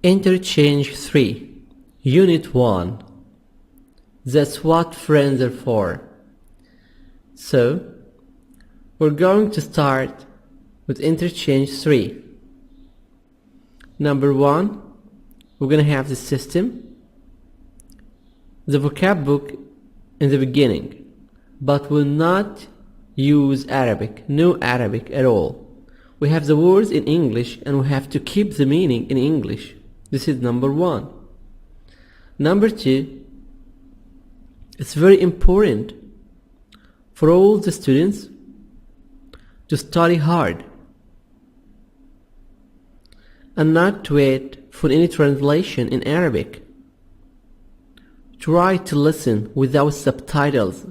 Interchange 3, Unit 1. That's what friends are for. So, we're going to start with interchange 3. Number 1, we're going to have the system, the vocab book in the beginning, but will not use Arabic, no Arabic at all. We have the words in English and we have to keep the meaning in English. This is number 1. Number 2, it's very important for all the students to study hard and not to wait for any translation in Arabic. Try to listen without subtitles,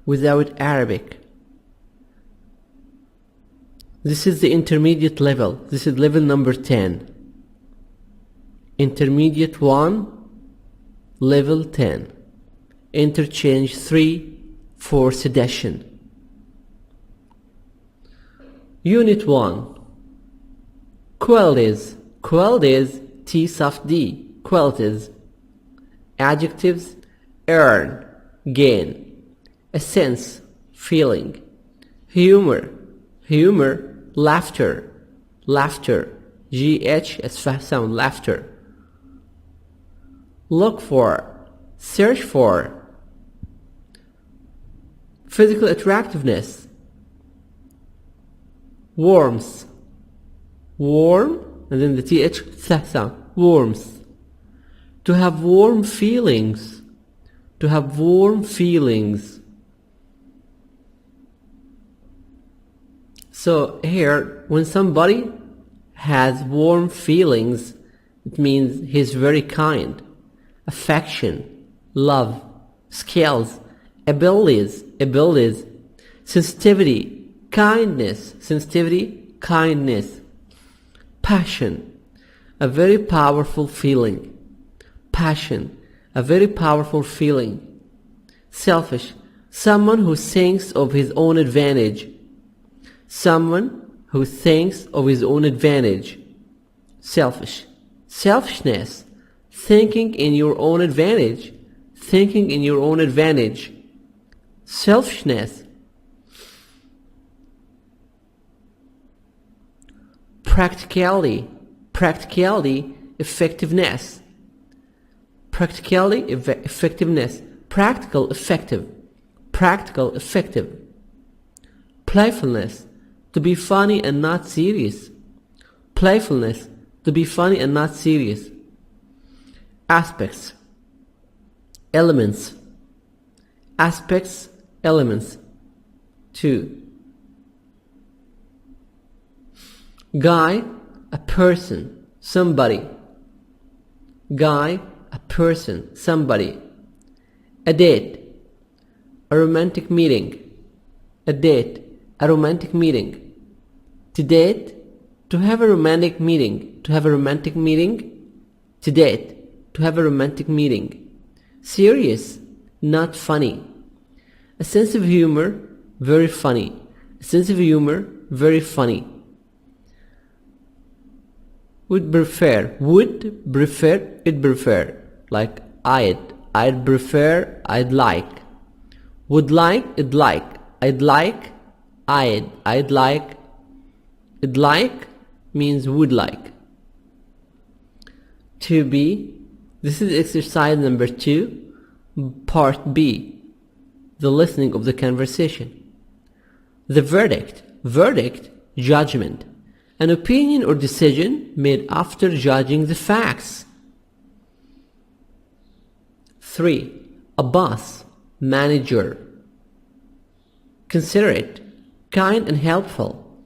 without Arabic. This is the intermediate level. This is level number 10. Intermediate 1, level 10. Interchange 3 for sedition. Unit 1. Qualities. Qualities, T soft D. Qualities. Adjectives, earn, gain. A sense, feeling. Humor. Humor, laughter. Laughter. GH as fast sound, laughter. Look for, search for. Physical attractiveness. Warmth. Warm, and then the TH sound. Warmth. To have warm feelings. To have warm feelings. So here, when somebody has warm feelings, it means he's very kind. Affection, love, skills, abilities, sensitivity, kindness, passion, a very powerful feeling, a very powerful feeling. Selfish, someone who thinks of his own advantage, selfish, selfishness, thinking in your own advantage, selfishness. Practicality, effectiveness, practical, effective. Playfulness, to be funny and not serious, Aspects, elements. 2. Guy, a person, somebody. A date, a romantic meeting. To date, to have a romantic meeting. To date, to have a romantic meeting. Serious, not funny. A sense of humor, very funny. Would prefer, like I'd prefer, I'd like. Would like, I'd like. I'd like, I'd like. I'd like means would like. To be, this is exercise number 2, part B, the listening of the conversation. The verdict, judgment, an opinion or decision made after judging the facts. 3. A boss, manager. Considerate, kind and helpful.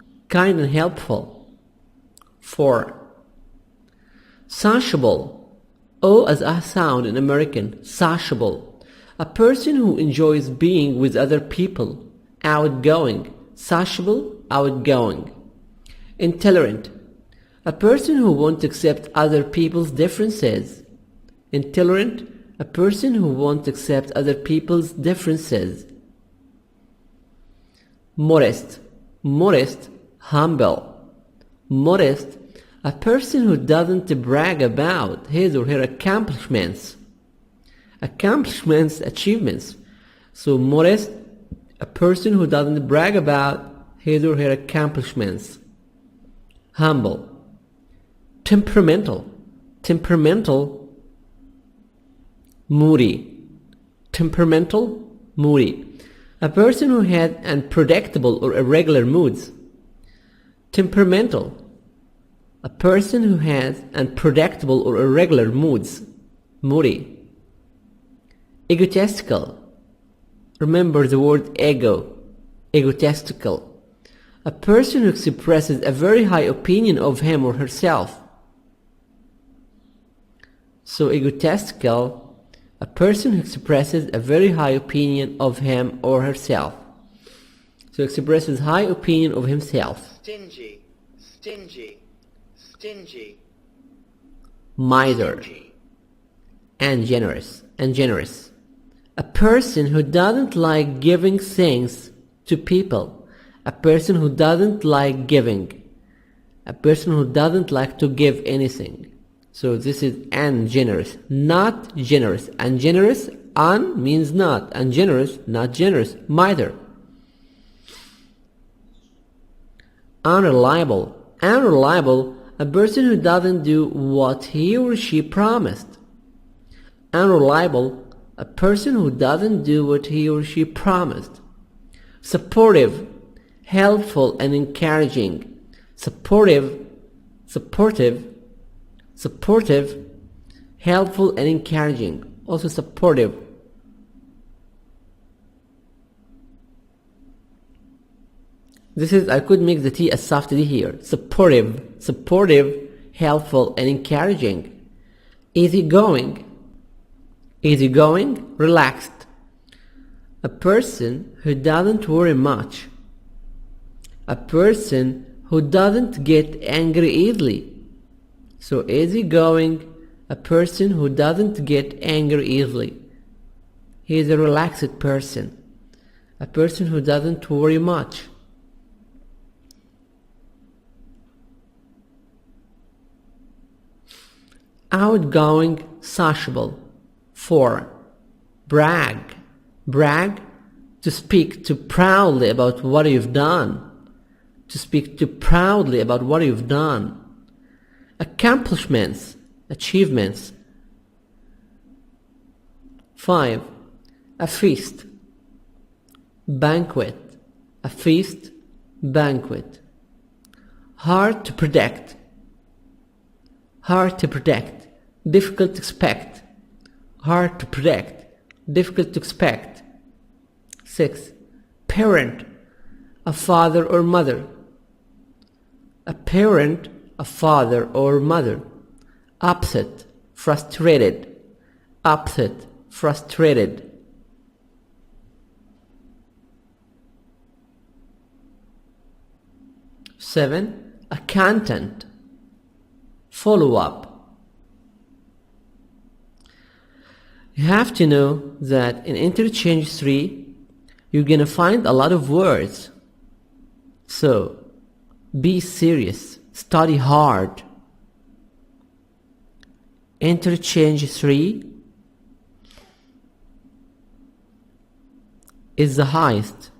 4. Sociable, O as a sound in American, sociable. A person who enjoys being with other people, outgoing. Intolerant, a person who won't accept other people's differences. Modest, humble. Modest, A person who doesn't brag about his or her accomplishments. Accomplishments, achievements. So modest, a person who doesn't brag about his or her accomplishments. Humble. Temperamental. Temperamental. Moody. Temperamental, moody. A person who had unpredictable or irregular moods. Temperamental. A person who has unpredictable or irregular moods. Moody. Egotistical. Remember the word ego. Egotistical. A person who expresses a very high opinion of him or herself. So egotistical, a person who expresses a very high opinion of him or herself. So expresses high opinion of himself. Stingy, stingy, stingy. Miser. And generous. A person who doesn't like giving things to people. A person who doesn't like giving. A person who doesn't like to give anything. So this is ungenerous, not generous. Ungenerous, un means not. Ungenerous, not generous. Miser. Unreliable. Unreliable, a person who doesn't do what he or she promised. Unreliable, a person who doesn't do what he or she promised. Supportive, helpful and encouraging. Supportive, helpful and encouraging. Also supportive. This is, I could make the T a soft D here. Supportive, helpful and encouraging. Easygoing, relaxed. A person who doesn't worry much. A person who doesn't get angry easily. So easygoing, a person who doesn't get angry easily. He is a relaxed person. A person who doesn't worry much. Outgoing, sociable. 4. Brag. Brag, to speak too proudly about what you've done. To speak too proudly about what you've done. Accomplishments, achievements. 5. A feast. Banquet. A feast, banquet. Hard to predict. Hard to predict. Difficult to expect. Hard to predict. Difficult to expect. 6. Parent. A father or mother. A parent, a father or mother. Upset, frustrated. Upset, frustrated. 7. Accountant. Follow up. You have to know that in interchange 3, you're gonna find a lot of words. So, be serious. Study hard. Interchange 3 is the highest,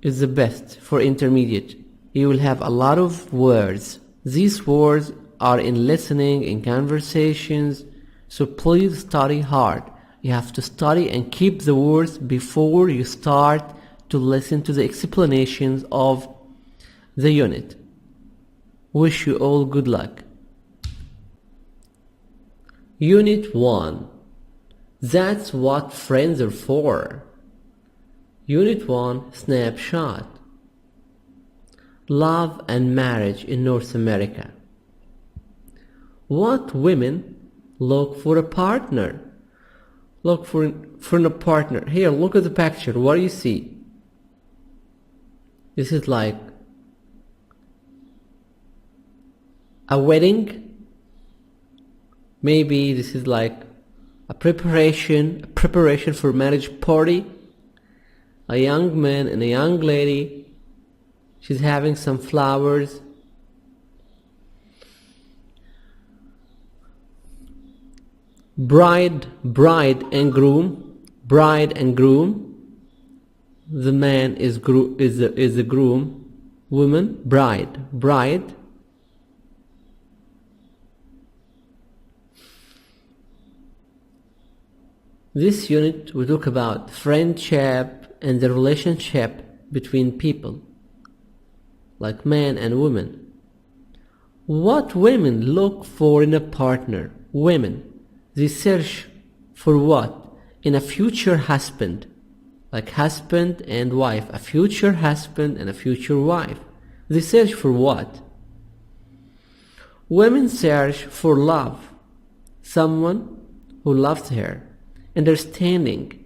is the best for intermediate. You will have a lot of words. These words are in listening, in conversations, so please study hard. You have to study and keep the words before you start to listen to the explanations of the unit. Wish you all good luck. Unit 1. That's what friends are for. Unit 1. Snapshot. Love and marriage in North America. What women look for a partner? Look for a partner. Here, look at the picture. What do you see? This is like a wedding. Maybe this is like a preparation for marriage party. A young man and a young lady. She's having some flowers. bride and groom, bride and groom. The man is the groom. Woman, bride. This unit we talk about friendship and the relationship between people, like man and woman. What women look for in a partner? Women, they search for what? In a future husband, like husband and wife, a future husband and a future wife. They search for what? Women search for love, someone who loves her, understanding,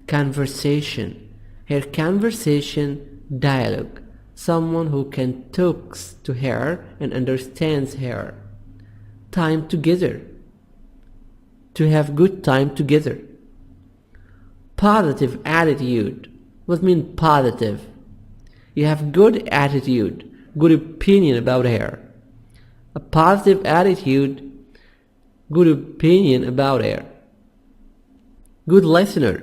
conversation, her conversation, dialogue, someone who can talk to her and understands her, time together, to have good time together. Positive attitude. What mean positive? You have good attitude, good opinion about her. A positive attitude, good opinion about her. Good listener,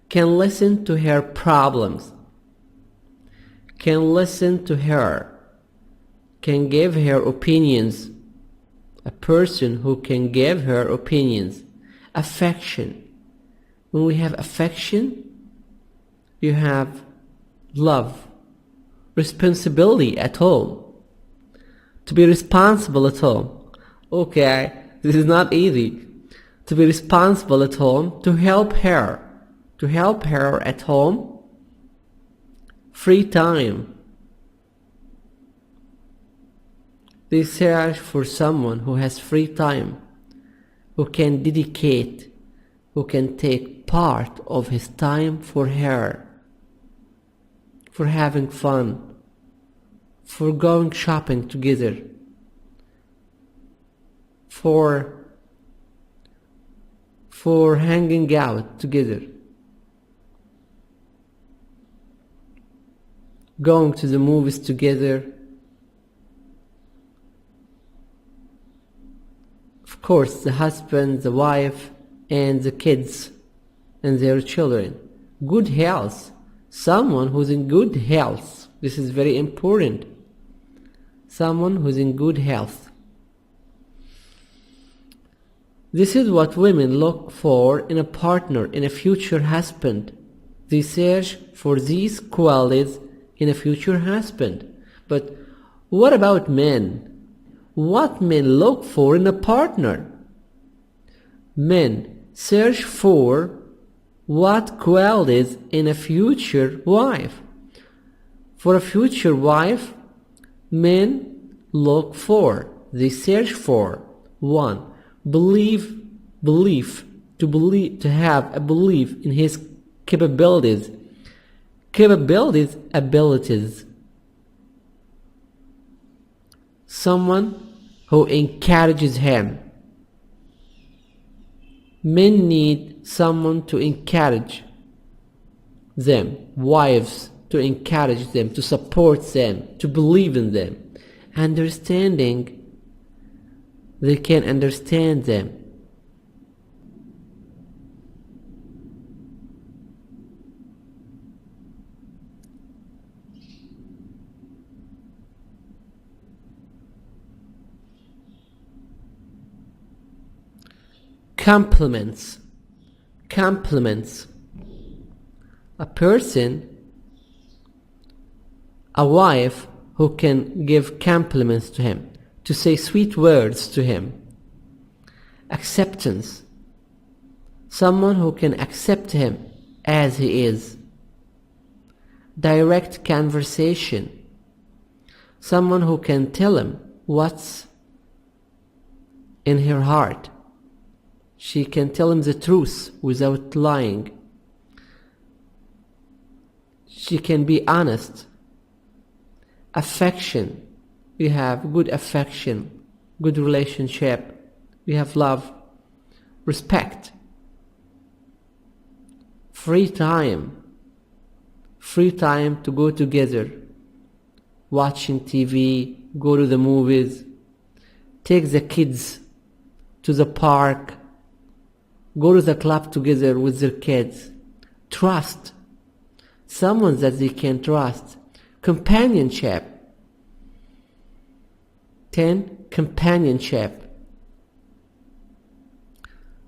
can listen to her problems, can listen to her, can give her opinions. A person who can give her opinions. Affection. When we have affection, you have love, responsibility at home. To be responsible at home. Okay, this is not easy. To be responsible at home, to help her at home. Free time. They search for someone who has free time, who can dedicate, who can take part of his time for her, for having fun, for going shopping together, for hanging out together, going to the movies together. Of course, the husband, the wife, and the kids and their children. Good health. Someone who's in good health. This is very important. Someone who's in good health. This is what women look for in a partner, in a future husband. They search for these qualities in a future husband. But what about men? What men look for in a partner? Men search for what qualities in a future wife? For a future wife, men look for, they search for, 1. To have a belief in his capabilities. Abilities. Someone who encourages him. Men need someone to encourage them, wives to encourage them, to support them, to believe in them. Understanding, they can understand them. Compliments. A person, a wife who can give compliments to him, to say sweet words to him. Acceptance. Someone who can accept him as he is. Direct conversation. Someone who can tell him what's in her heart. She can tell him the truth without lying. She can be honest. Affection. We have good affection, good relationship. We have love, respect. Free time. Free time to go together. Watching TV, go to the movies. Take the kids to the park, go to the club together with their kids. Trust. Someone that they can trust. Companionship. 10. Companionship.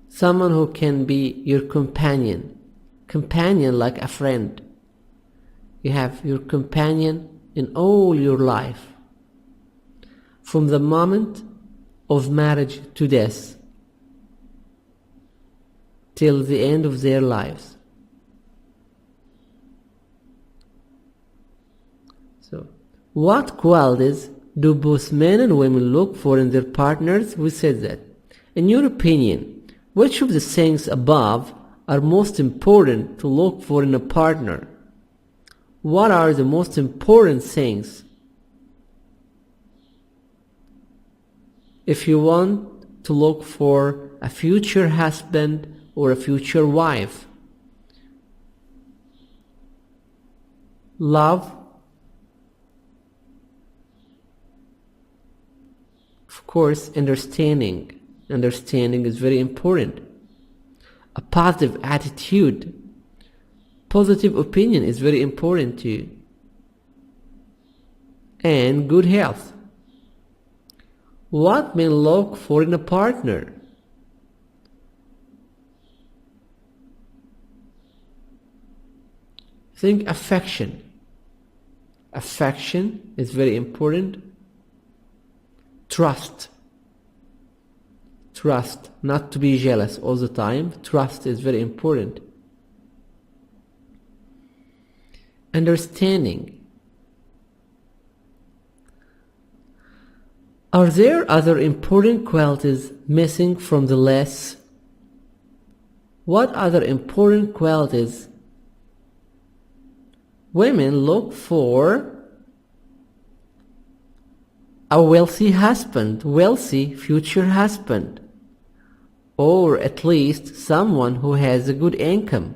Someone who can be your companion. Companion like a friend. You have your companion in all your life. From the moment of marriage to death. Till the end of their lives. So, what qualities do both men and women look for in their partners? We said that. In your opinion, which of the things above are most important to look for in a partner? What are the most important things? If you want to look for a future husband or a future wife. Love. Of course, understanding. Understanding is very important. A positive attitude. Positive opinion is very important too. And good health. What men look for in a partner? Think affection. Affection is very important. Trust. Trust. Not to be jealous all the time. Trust is very important. Understanding. Are there other important qualities missing from the list? What other important qualities? Women look for a wealthy husband, wealthy future husband, or at least someone who has a good income.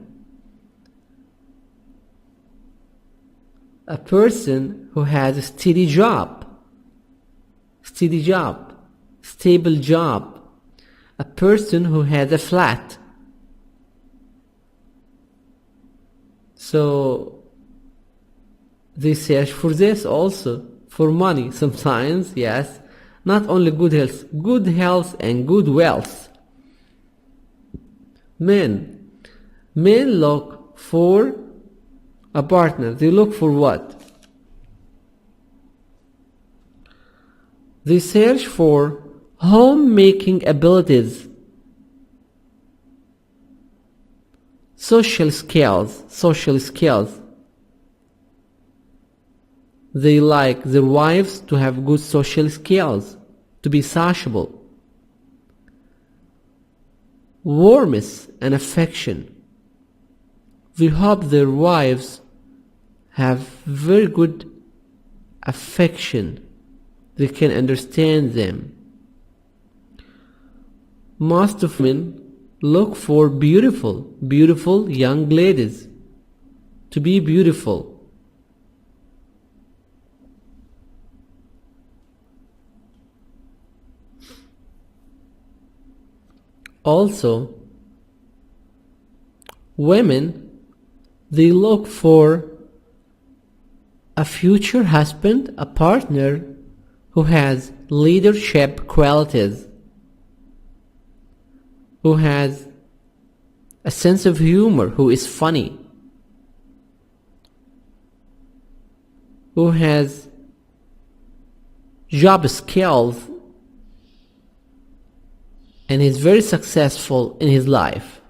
A person who has a steady job, stable job. A person who has a flat. So they search for this also, for money sometimes, yes. Not only good health and good wealth. Men look for a partner. They look for what? They search for homemaking abilities, social skills. They like their wives to have good social skills, to be sociable. Warmth and affection. They hope their wives have very good affection. They can understand them. Most of men look for beautiful young ladies. To be beautiful. Also, women, they look for a future husband, a partner who has leadership qualities, who has a sense of humor, who is funny, who has job skills, and is very successful in his life.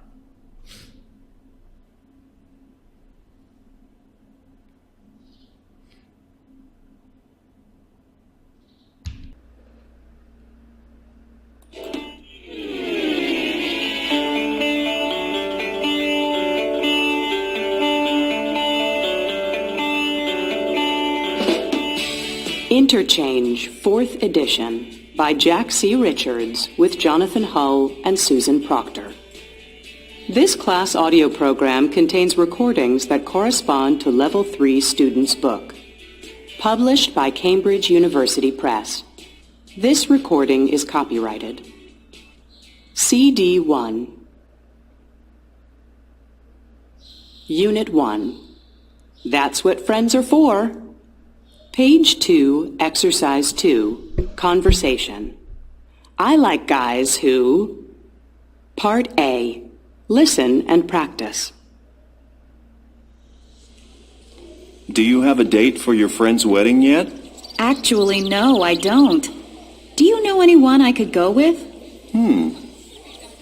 Interchange, 4th edition, by Jack C. Richards with Jonathan Hull and Susan Proctor. This class audio program contains recordings that correspond to Level 3 students' book. Published by Cambridge University Press. This recording is copyrighted. CD 1. Unit 1. That's what friends are for. Page 2, Exercise 2, Conversation. I like guys who... Part A. Listen and practice. Do you have a date for your friend's wedding yet? Actually, no, I don't. Do you know anyone I could go with?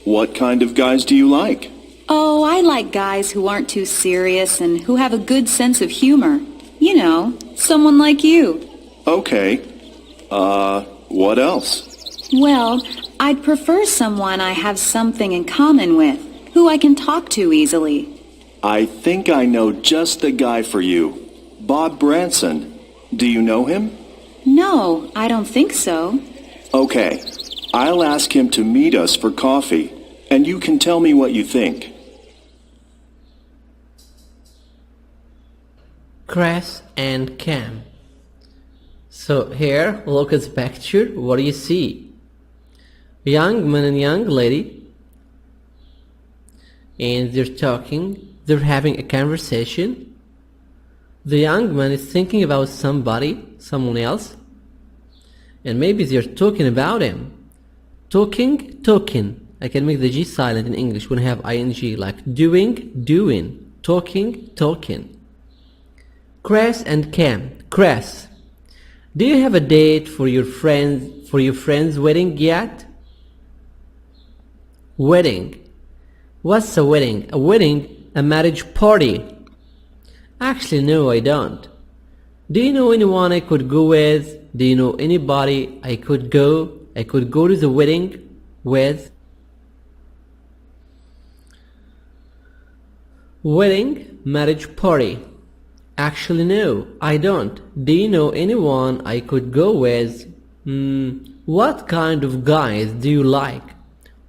What kind of guys do you like? Oh, I like guys who aren't too serious and who have a good sense of humor. You know, someone like you. Okay. What else? Well, I'd prefer someone I have something in common with, who I can talk to easily. I think I know just the guy for you. Bob Branson. Do you know him? No, I don't think so. Okay. I'll ask him to meet us for coffee, and you can tell me what you think. Chris and Cam. So here, look at the picture. What do you see? A young man and young lady, and they're talking. They're having a conversation. The young man is thinking about someone else, and maybe they're talking about him. Talking. I can make the G silent in English when I have ing, like doing, talking. Chris and Cam. Chris, do you have a date for your friend's wedding yet? Wedding. What's a wedding? A wedding, a marriage party. Actually, no, I don't. Do you know anyone I could go with? Do you know anybody I could go to the wedding with? Wedding, marriage party. Actually, no, I don't. Do you know anyone I could go with? What kind of guys do you like?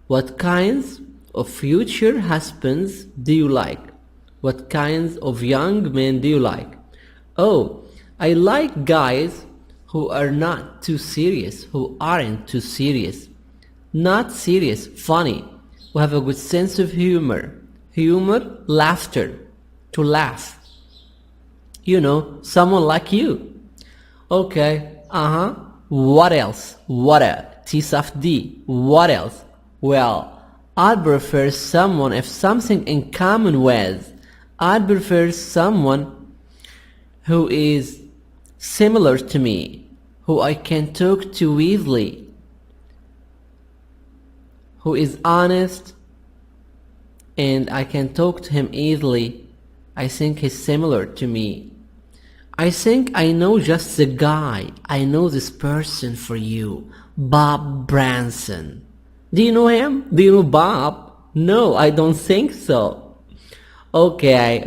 What kinds of future husbands do you like? What kinds of young men do you like? Oh, I like guys who are not too serious, who aren't too serious. Not serious, funny, who have a good sense of humor. Humor, laughter, to laugh. You know, someone like you. Okay, What else? T soft D. What else? Well, I'd prefer someone if something in common with. I'd prefer someone who is similar to me, who I can talk to easily, who is honest, and I can talk to him easily. I think he's similar to me. I think I know just the guy. I know this person for you. Bob Branson. Do you know him? Do you know Bob? No, I don't think so. Okay.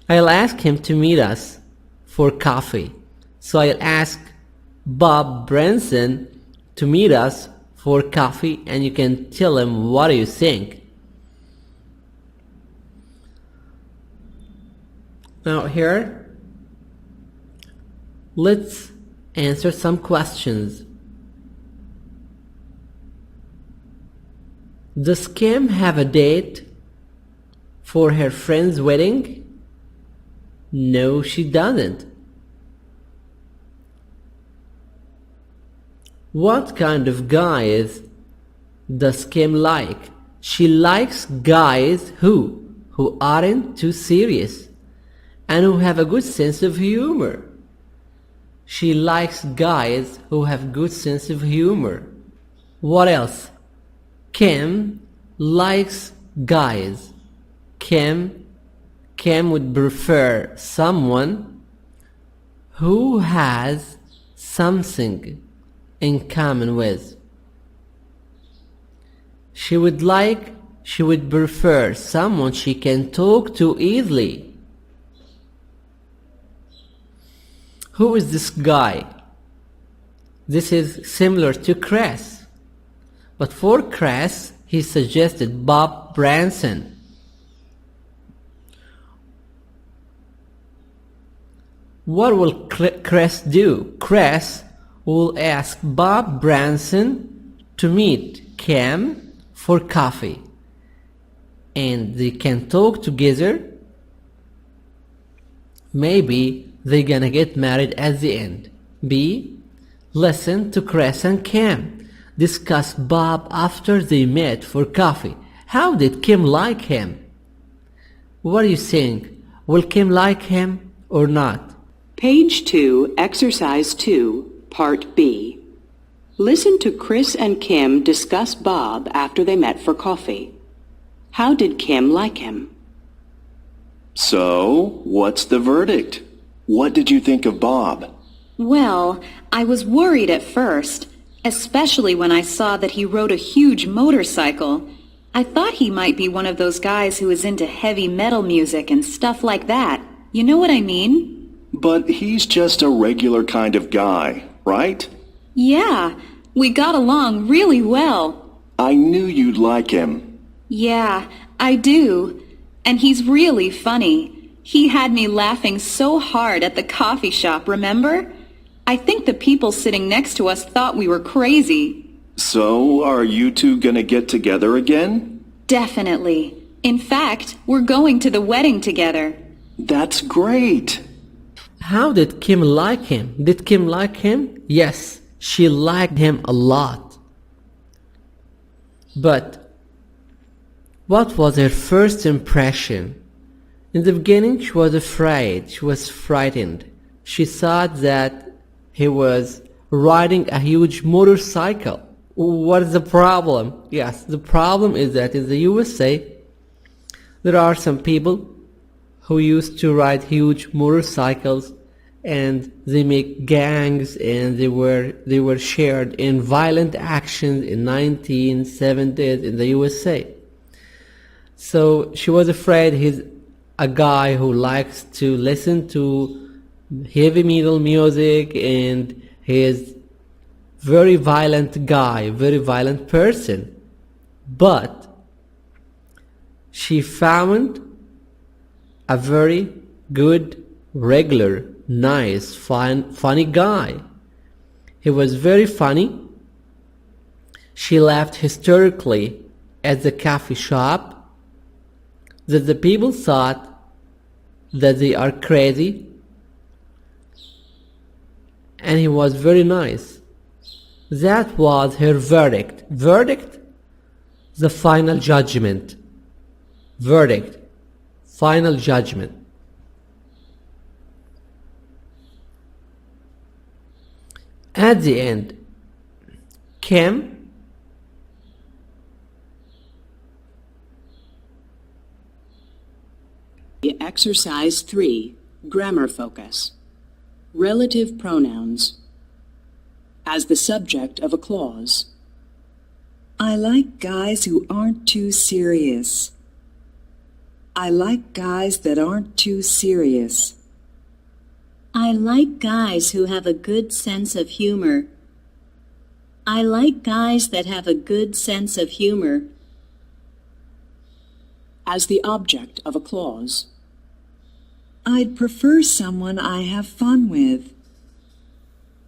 I'll ask him to meet us for coffee. So I'll ask Bob Branson to meet us for coffee, and you can tell him what do you think. Now here, let's answer some questions. Does Kim have a date for her friend's wedding? No, she doesn't. What kind of guys does Kim like? She likes guys who aren't too serious and who have a good sense of humor. She likes guys who have good sense of humor. What else? Kim likes guys. Kim would prefer someone who has something in common with. She would prefer someone she can talk to easily. Who is this guy? This is similar to Chris. But for Chris, he suggested Bob Branson. What will Chris do? Chris will ask Bob Branson to meet Cam for coffee. And they can talk together Maybe they're gonna get married at the end. B. Listen to Chris and Kim discuss Bob after they met for coffee. How did Kim like him? What do you think? Will Kim like him or not? Page 2, Exercise 2, Part B. Listen to Chris and Kim discuss Bob after they met for coffee. How did Kim like him? So, what's the verdict? What did you think of Bob? Well, I was worried at first, especially when I saw that he rode a huge motorcycle. I thought he might be one of those guys who is into heavy metal music and stuff like that. You know what I mean? But he's just a regular kind of guy, right? Yeah, we got along really well. I knew you'd like him. Yeah, I do. And he's really funny. He had me laughing so hard at the coffee shop, remember? I think the people sitting next to us thought we were crazy. So, are you two gonna get together again? Definitely. In fact, we're going to the wedding together. That's great. How did Kim like him? Did Kim like him? Yes, she liked him a lot. But what was her first impression? In the beginning, she was afraid. She was frightened. She thought that he was riding a huge motorcycle. What is the problem? Yes, the problem is that in the USA, there are some people who used to ride huge motorcycles and they make gangs and they were shared in violent actions in 1970s in the USA. So she was afraid he's a guy who likes to listen to heavy metal music and he is very violent guy, very violent person. But she found a very good, regular, nice, funny guy. He was very funny. She laughed hysterically at the coffee shop that the people thought that they are crazy, and he was very nice. That was her verdict. Verdict? The final judgment. Verdict. Final judgment. At the end, Kim Exercise 3, Grammar Focus. Relative pronouns. As the subject of a clause. I like guys who aren't too serious. I like guys that aren't too serious. I like guys who have a good sense of humor. I like guys that have a good sense of humor. As the object of a clause. I'd prefer someone I have fun with.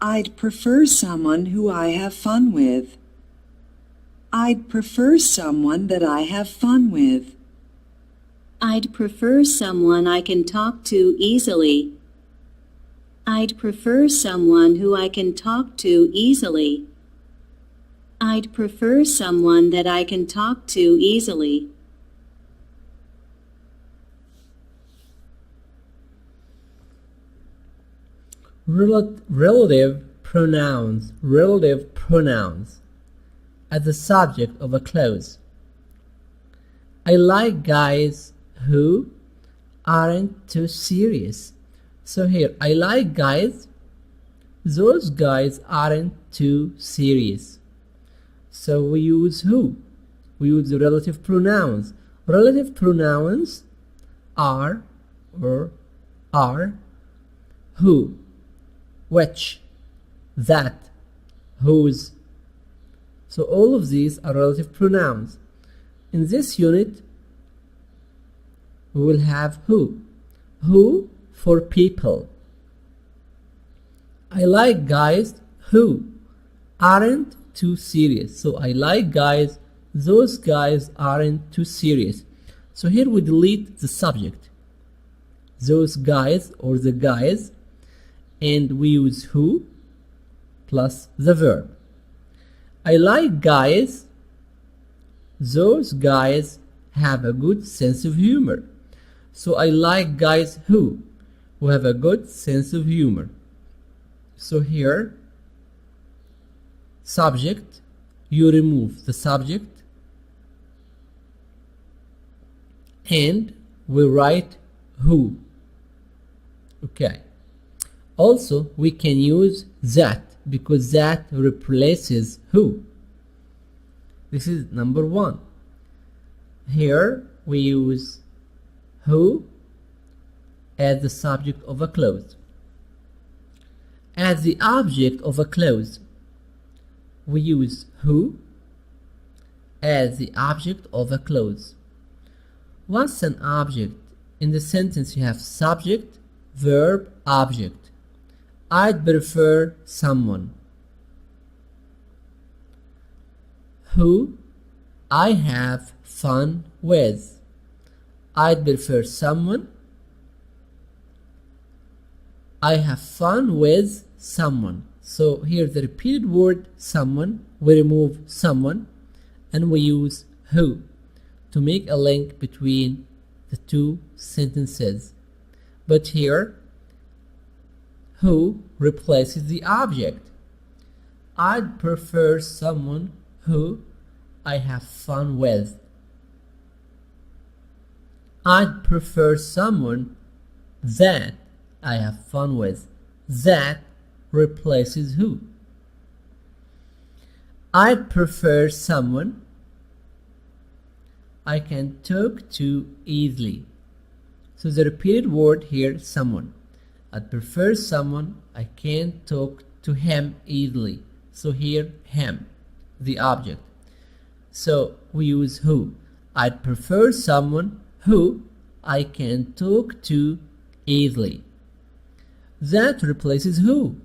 I'd prefer someone who I have fun with. I'd prefer someone that I have fun with. I'd prefer someone I can talk to easily. I'd prefer someone who I can talk to easily. I'd prefer someone that I can talk to easily. Relative pronouns. Relative pronouns. As the subject of a clause. I like guys who aren't too serious. So here, I like guys. Those guys aren't too serious. So we use who? We use the relative pronouns. Relative pronouns are or are who, which, that, whose. So all of these are relative pronouns. In this unit, we will have who. Who for people. I like guys who aren't too serious. So I like guys, those guys aren't too serious. So here we delete the subject. those guys or the guys, and we use who plus the verb. I like guys. Those guys have a good sense of humor. So I like guys who have a good sense of humor. So here, subject, you remove the subject and we write who. Okay. Also, we can use that because that replaces who. This is number one. Here we use who as the subject of a clause. As the object of a clause, we use who as the object of a clause. Once an object in the sentence, you have subject, verb, object. I'd prefer someone. Who I have fun with. I'd prefer someone. I have fun with someone. So here the repeated word someone, we remove someone and we use who to make a link between the two sentences. But here, who replaces the object. I'd prefer someone who I have fun with. I'd prefer someone that I have fun with. That replaces who. I'd prefer someone I can talk to easily. So the repeated word here, someone. I'd prefer someone I can talk to him easily. So here, him, the object. So we use who. I'd prefer someone who I can talk to easily. That replaces who.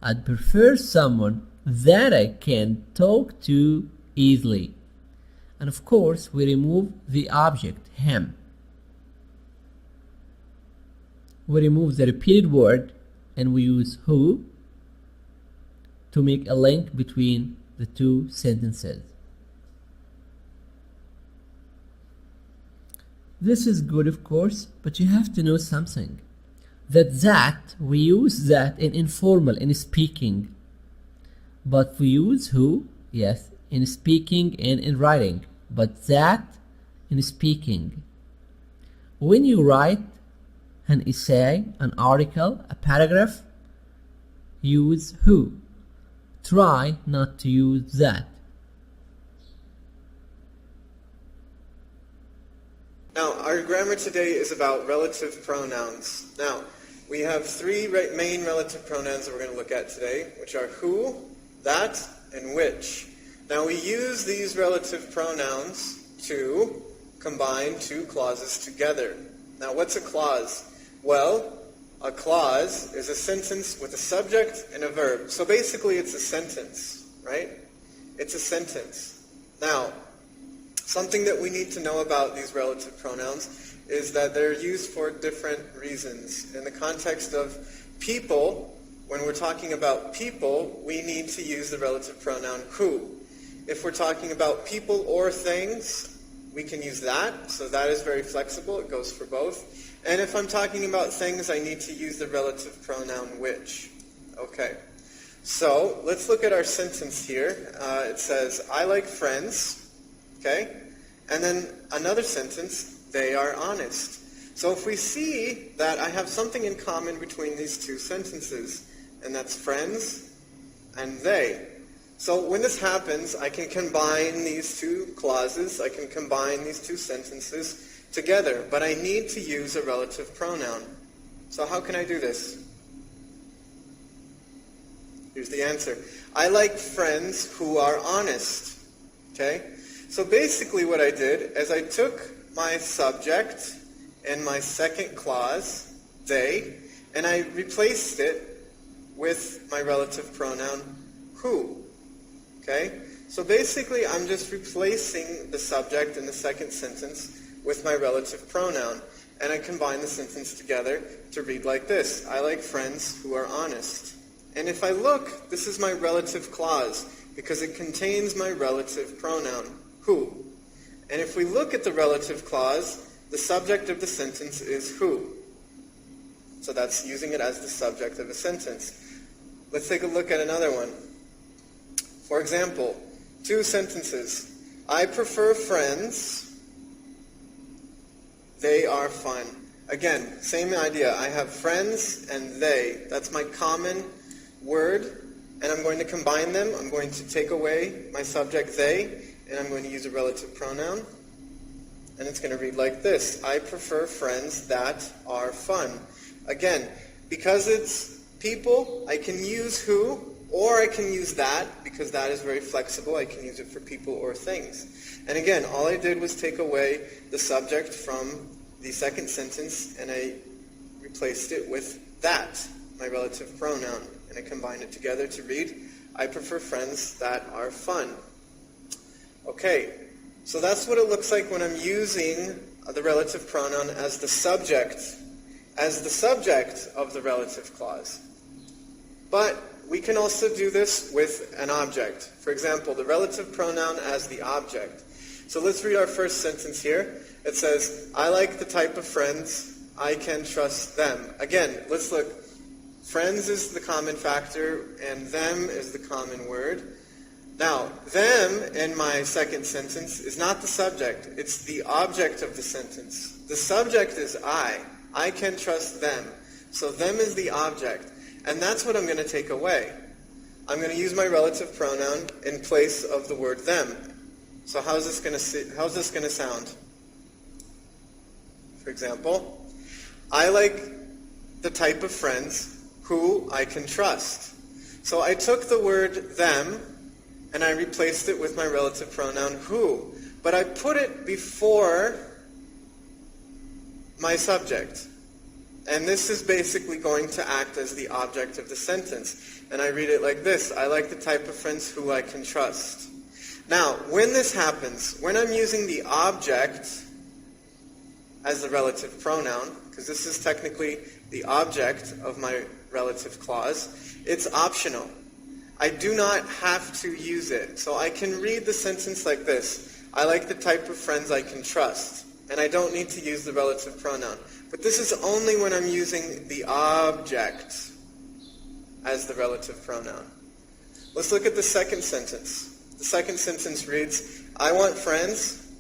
I'd prefer someone that I can talk to easily. And of course, we remove the object, him. We remove the repeated word and we use who to make a link between the two sentences. This is good, of course, but you have to know something. That we use that in informal, in speaking. But we use who, yes, in speaking and in writing. But that in speaking. When you write an essay, an article, a paragraph, use who. Try not to use that. Now, our grammar today is about relative pronouns. Now, we have three main relative pronouns that we're going to look at today, which are who, that, and which. Now, we use these relative pronouns to combine two clauses together. Now, what's a clause? Well, a clause is a sentence with a subject and a verb. So basically, it's a sentence, right? It's a sentence. Now, something that we need to know about these relative pronouns is that they're used for different reasons. In the context of people, when we're talking about people, we need to use the relative pronoun who. If we're talking about people or things, we can use that. So that is very flexible. It goes for both. And if I'm talking about things, I need to use the relative pronoun which. Okay. So let's look at our sentence here. It says, I like friends. Okay? And then another sentence, they are honest. So if we see that I have something in common between these two sentences, and that's friends and they. So when this happens, I can combine these two clauses, I can combine these two sentences together, but I need to use a relative pronoun. So how can I do this? Here's the answer. I like friends who are honest. Okay? So basically what I did is I took my subject and my second clause, they, and I replaced it with my relative pronoun who. Okay? So basically I'm just replacing the subject in the second sentence with my relative pronoun. and I combine the sentence together to read like this. I like friends who are honest. And if I look, this is my relative clause because it contains my relative pronoun, who. And if we look at the relative clause, the subject of the sentence is who. So that's using it as the subject of a sentence. Let's take a look at another one. For example, 2 sentences. I prefer friends. They are fun. Again, same idea. I have friends and they. That's my common word. And I'm going to combine them. I'm going to take away my subject they. And I'm going to use a relative pronoun. And it's going to read like this. I prefer friends that are fun. Again, because it's people, I can use who, or I can use that, because that is very flexible. I can use it for people or things. And again, all I did was take away the subject from the second sentence, and I replaced it with that, my relative pronoun. And I combined it together to read, I prefer friends that are fun. Okay, so that's what it looks like when I'm using the relative pronoun as the subject of the relative clause. But we can also do this with an object. For example, the relative pronoun as the object. So let's read our first sentence here. It says, I like the type of friends, I can trust them. Again, let's look. Friends is the common factor, and them is the common word. Now, them in my second sentence is not the subject. It's the object of the sentence. The subject is I. I can trust them. So them is the object. And that's what I'm going to take away. I'm going to use my relative pronoun in place of the word them. So how's this going to sound? For example, I like the type of friends who I can trust. So I took the word them and I replaced it with my relative pronoun who. But I put it before my subject. And this is basically going to act as the object of the sentence. And I read it like this. I like the type of friends who I can trust. Now, when this happens, when I'm using the object as the relative pronoun, because this is technically the object of my relative clause, it's optional. I do not have to use it. So I can read the sentence like this. I like the type of friends I can trust. And I don't need to use the relative pronoun. But this is only when I'm using the object as the relative pronoun. Let's look at the second sentence. The second sentence reads, I want friends.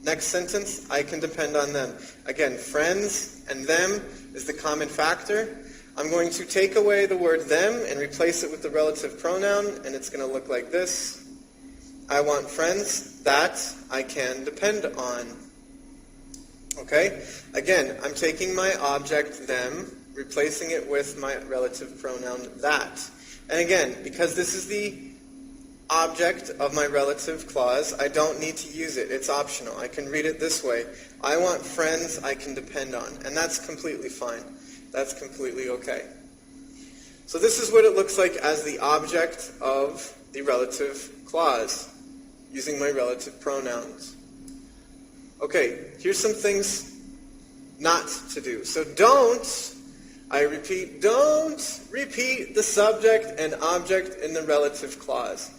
Next sentence, I can depend on them. Again, friends and them is the common factor. I'm going to take away the word them and replace it with the relative pronoun, and it's going to look like this. I want friends that I can depend on. Okay? Again, I'm taking my object, them, replacing it with my relative pronoun, that. And again, because this is the object of my relative clause, I don't need to use it. It's optional. I can read it this way. I want friends I can depend on. And that's completely fine. That's completely okay. So this is what it looks like as the object of the relative clause, using my relative pronouns. Okay, here's some things not to do. So don't, I repeat, don't repeat the subject and object in the relative clause.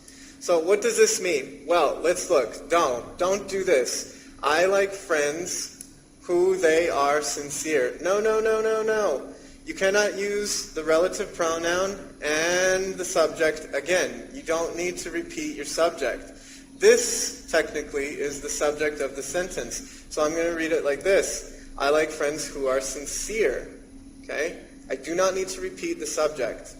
So what does this mean? Well, let's look. Don't do this. I like friends who they are sincere. No. You cannot use the relative pronoun and the subject again. You don't need to repeat your subject. This, technically, is the subject of the sentence. So I'm going to read it like this. I like friends who are sincere. Okay? I do not need to repeat the subject.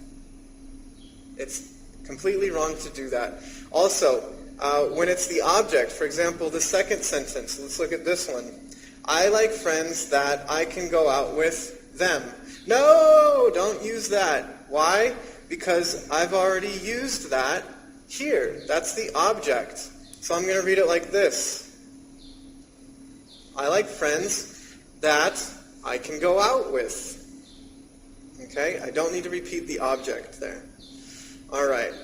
It's completely wrong to do that. Also, when it's the object, for example, the second sentence, let's look at this one. I like friends that I can go out with them. No, don't use that. Why? Because I've already used that here. That's the object. So I'm going to read it like this. I like friends that I can go out with. Okay? I don't need to repeat the object there. All right.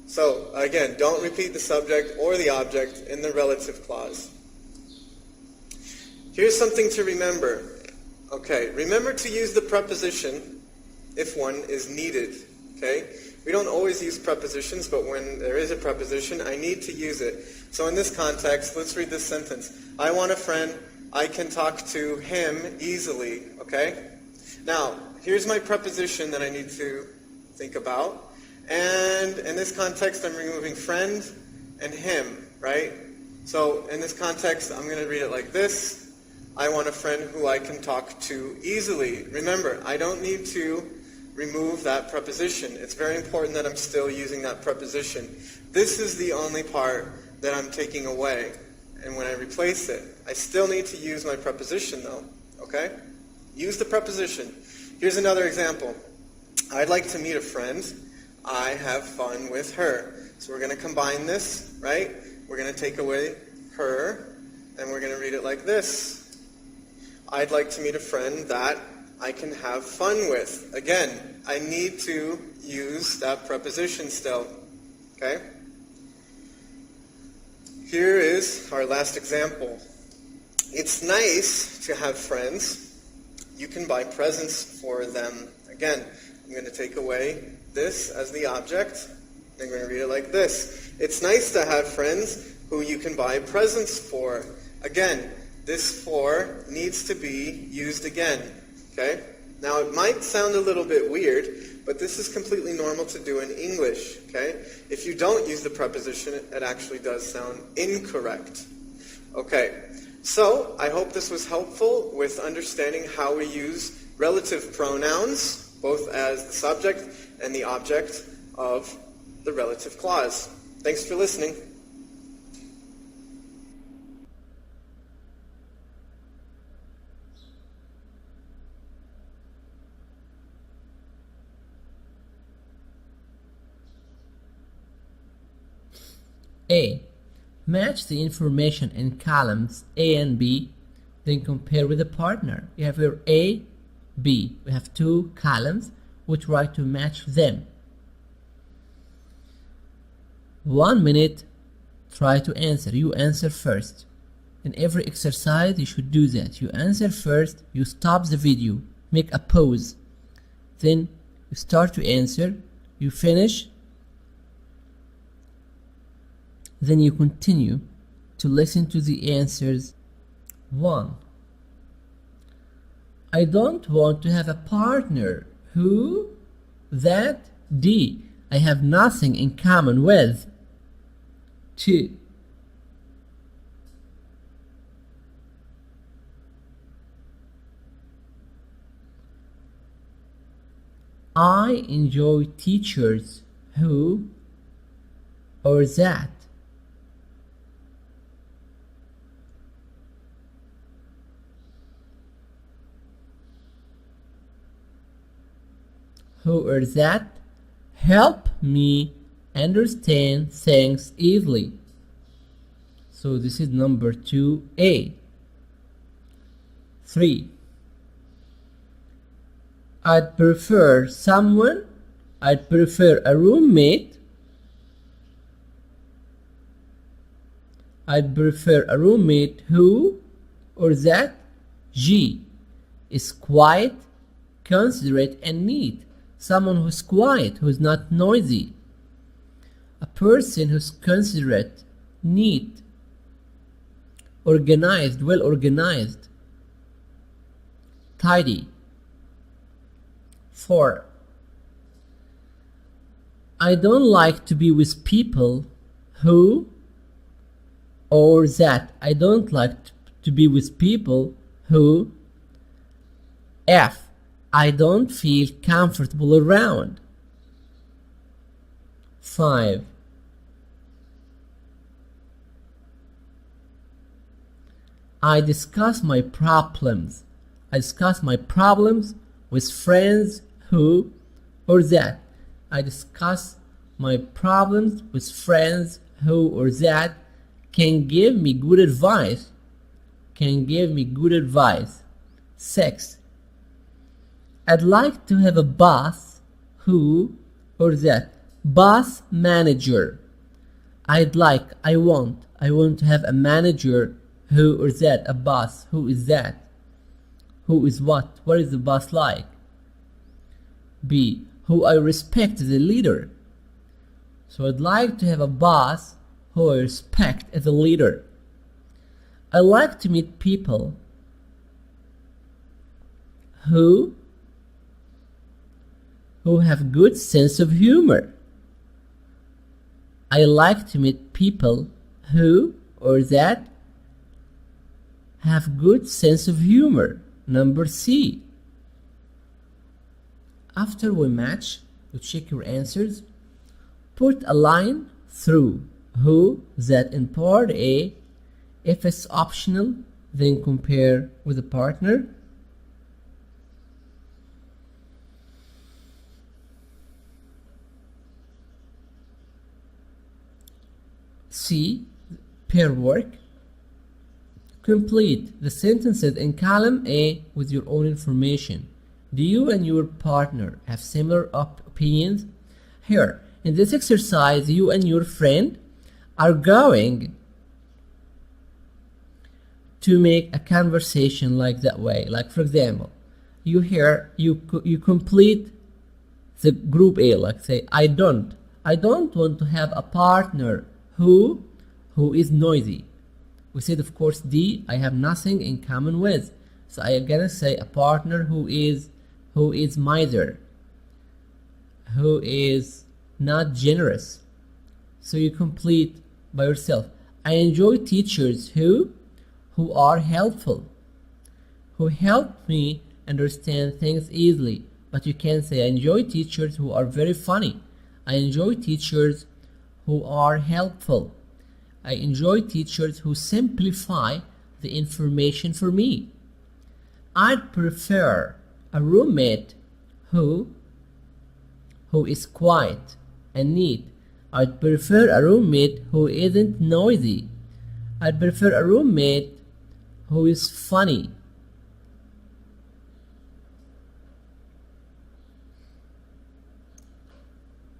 So, again, don't repeat the subject or the object in the relative clause. Here's something to remember. Okay, remember to use the preposition if one is needed. Okay? We don't always use prepositions, but when there is a preposition, I need to use it. So in this context, let's read this sentence. I want a friend. I can talk to him easily. Okay? Now, here's my preposition that I need to think about. And in this context, I'm removing friend and him, right? So in this context, I'm going to read it like this. I want a friend who I can talk to easily. Remember, I don't need to remove that preposition. It's very important that I'm still using that preposition. This is the only part that I'm taking away. And when I replace it, I still need to use my preposition though. Okay? Use the preposition. Here's another example. I'd like to meet a friend. I have fun with her. So we're going to combine this, right? We're going to take away her, and we're going to read it like this. I'd like to meet a friend that I can have fun with. Again, I need to use that preposition still. Okay? Here is our last example. It's nice to have friends. You can buy presents for them. Again, I'm going to take away this as the object. I'm going to read it like this. It's nice to have friends who you can buy presents for. Again, this for needs to be used again. Okay? Now it might sound a little bit weird, but this is completely normal to do in English. Okay? If you don't use the preposition, it actually does sound incorrect. Okay. So, I hope this was helpful with understanding how we use relative pronouns, both as the subject and the object of the relative clause. Thanks for listening. A. Match the information in columns A and B, then compare with the partner. You have here A, B. We have two columns. We try to match them. 1 minute, try to answer. You answer first. In every exercise, you should do that. You answer first, you stop the video, make a pause. Then you start to answer, you finish, then you continue to listen to the answers. 1. I don't want to have a partner who, that, D, I have nothing in common with. 2. I enjoy teachers who, or that. Who or that help me understand things easily. So this is number 2A. 3. I'd prefer a roommate. I'd prefer a roommate who or that G is quiet, considerate and neat. Someone who's quiet, who's not noisy. A person who's considerate, neat, organized, well organized, tidy. 4. I don't like to be with people who, or that. I don't like to be with people who, F. I don't feel comfortable around. 5. I discuss my problems. I discuss my problems with friends who, or that. I discuss my problems with friends who or that can give me good advice. Can give me good advice. 6. I'd like to have a boss who or that. Boss manager. I want to have a manager who or that, a boss, who is that, who is what is the boss like. B, who I respect as a leader. So I'd like to have a boss who I respect as a leader. I like to meet people who have good sense of humor. I like to meet people who or that have good sense of humor. Number C. After we match, you check your answers. Put a line through who, that in part A. If it's optional, then compare with a partner. C. Pair work. Complete the sentences in column A with your own information. Do you and your partner have similar opinions? Here, in this exercise, you and your friend are going to make a conversation like that way. Like, for example, you complete the group A, like say, I don't want to have a partner who is noisy. We said, of course, D, I have nothing in common with. So I am gonna say a partner who is miser, who is not generous. So you complete by yourself. I enjoy teachers who are helpful, who help me understand things easily. But you can say, I enjoy teachers who are very funny. I enjoy teachers who are helpful. I enjoy teachers who simplify the information for me. I'd prefer a roommate who is quiet and neat. I'd prefer a roommate who isn't noisy. I'd prefer a roommate who is funny.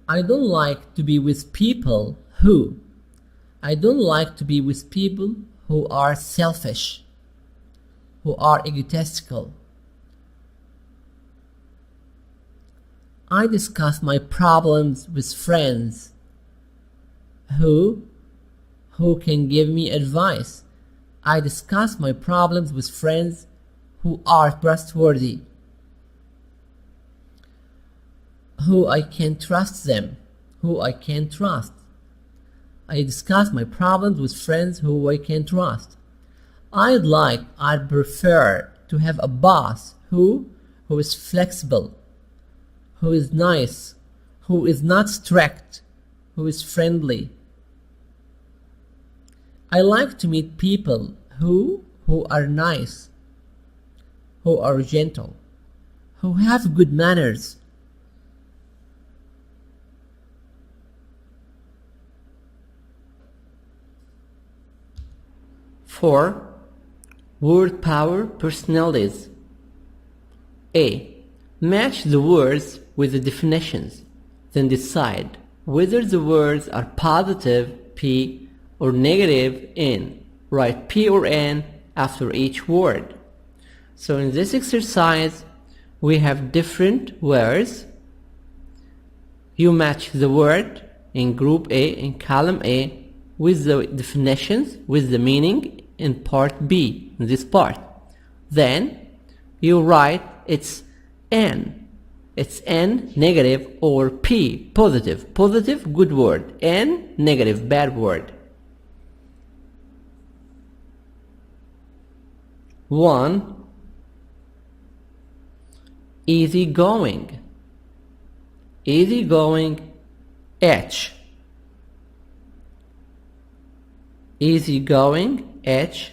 I don't like to be with people who are selfish, who are egotistical. I discuss my problems with friends who can give me advice. I discuss my problems with friends who are trustworthy, who I can trust them, who I can trust. I discuss my problems with friends who I can trust. I'd prefer to have a boss who is flexible, who is nice, who is not strict, who is friendly. I like to meet people who are nice, who are gentle, who have good manners. Four, word power personalities. A. Match the words with the definitions, then decide whether the words are positive, P, or negative, N. Write P or N after each word. So in this exercise, we have different words. You match the word in group A, in column A, with the definitions, with the meaning in part B, in this part. Then you write it's N. It's N, negative, or P, positive. Positive, good word. N, negative, bad word. 1. Easygoing. Easygoing, H. Easygoing, H.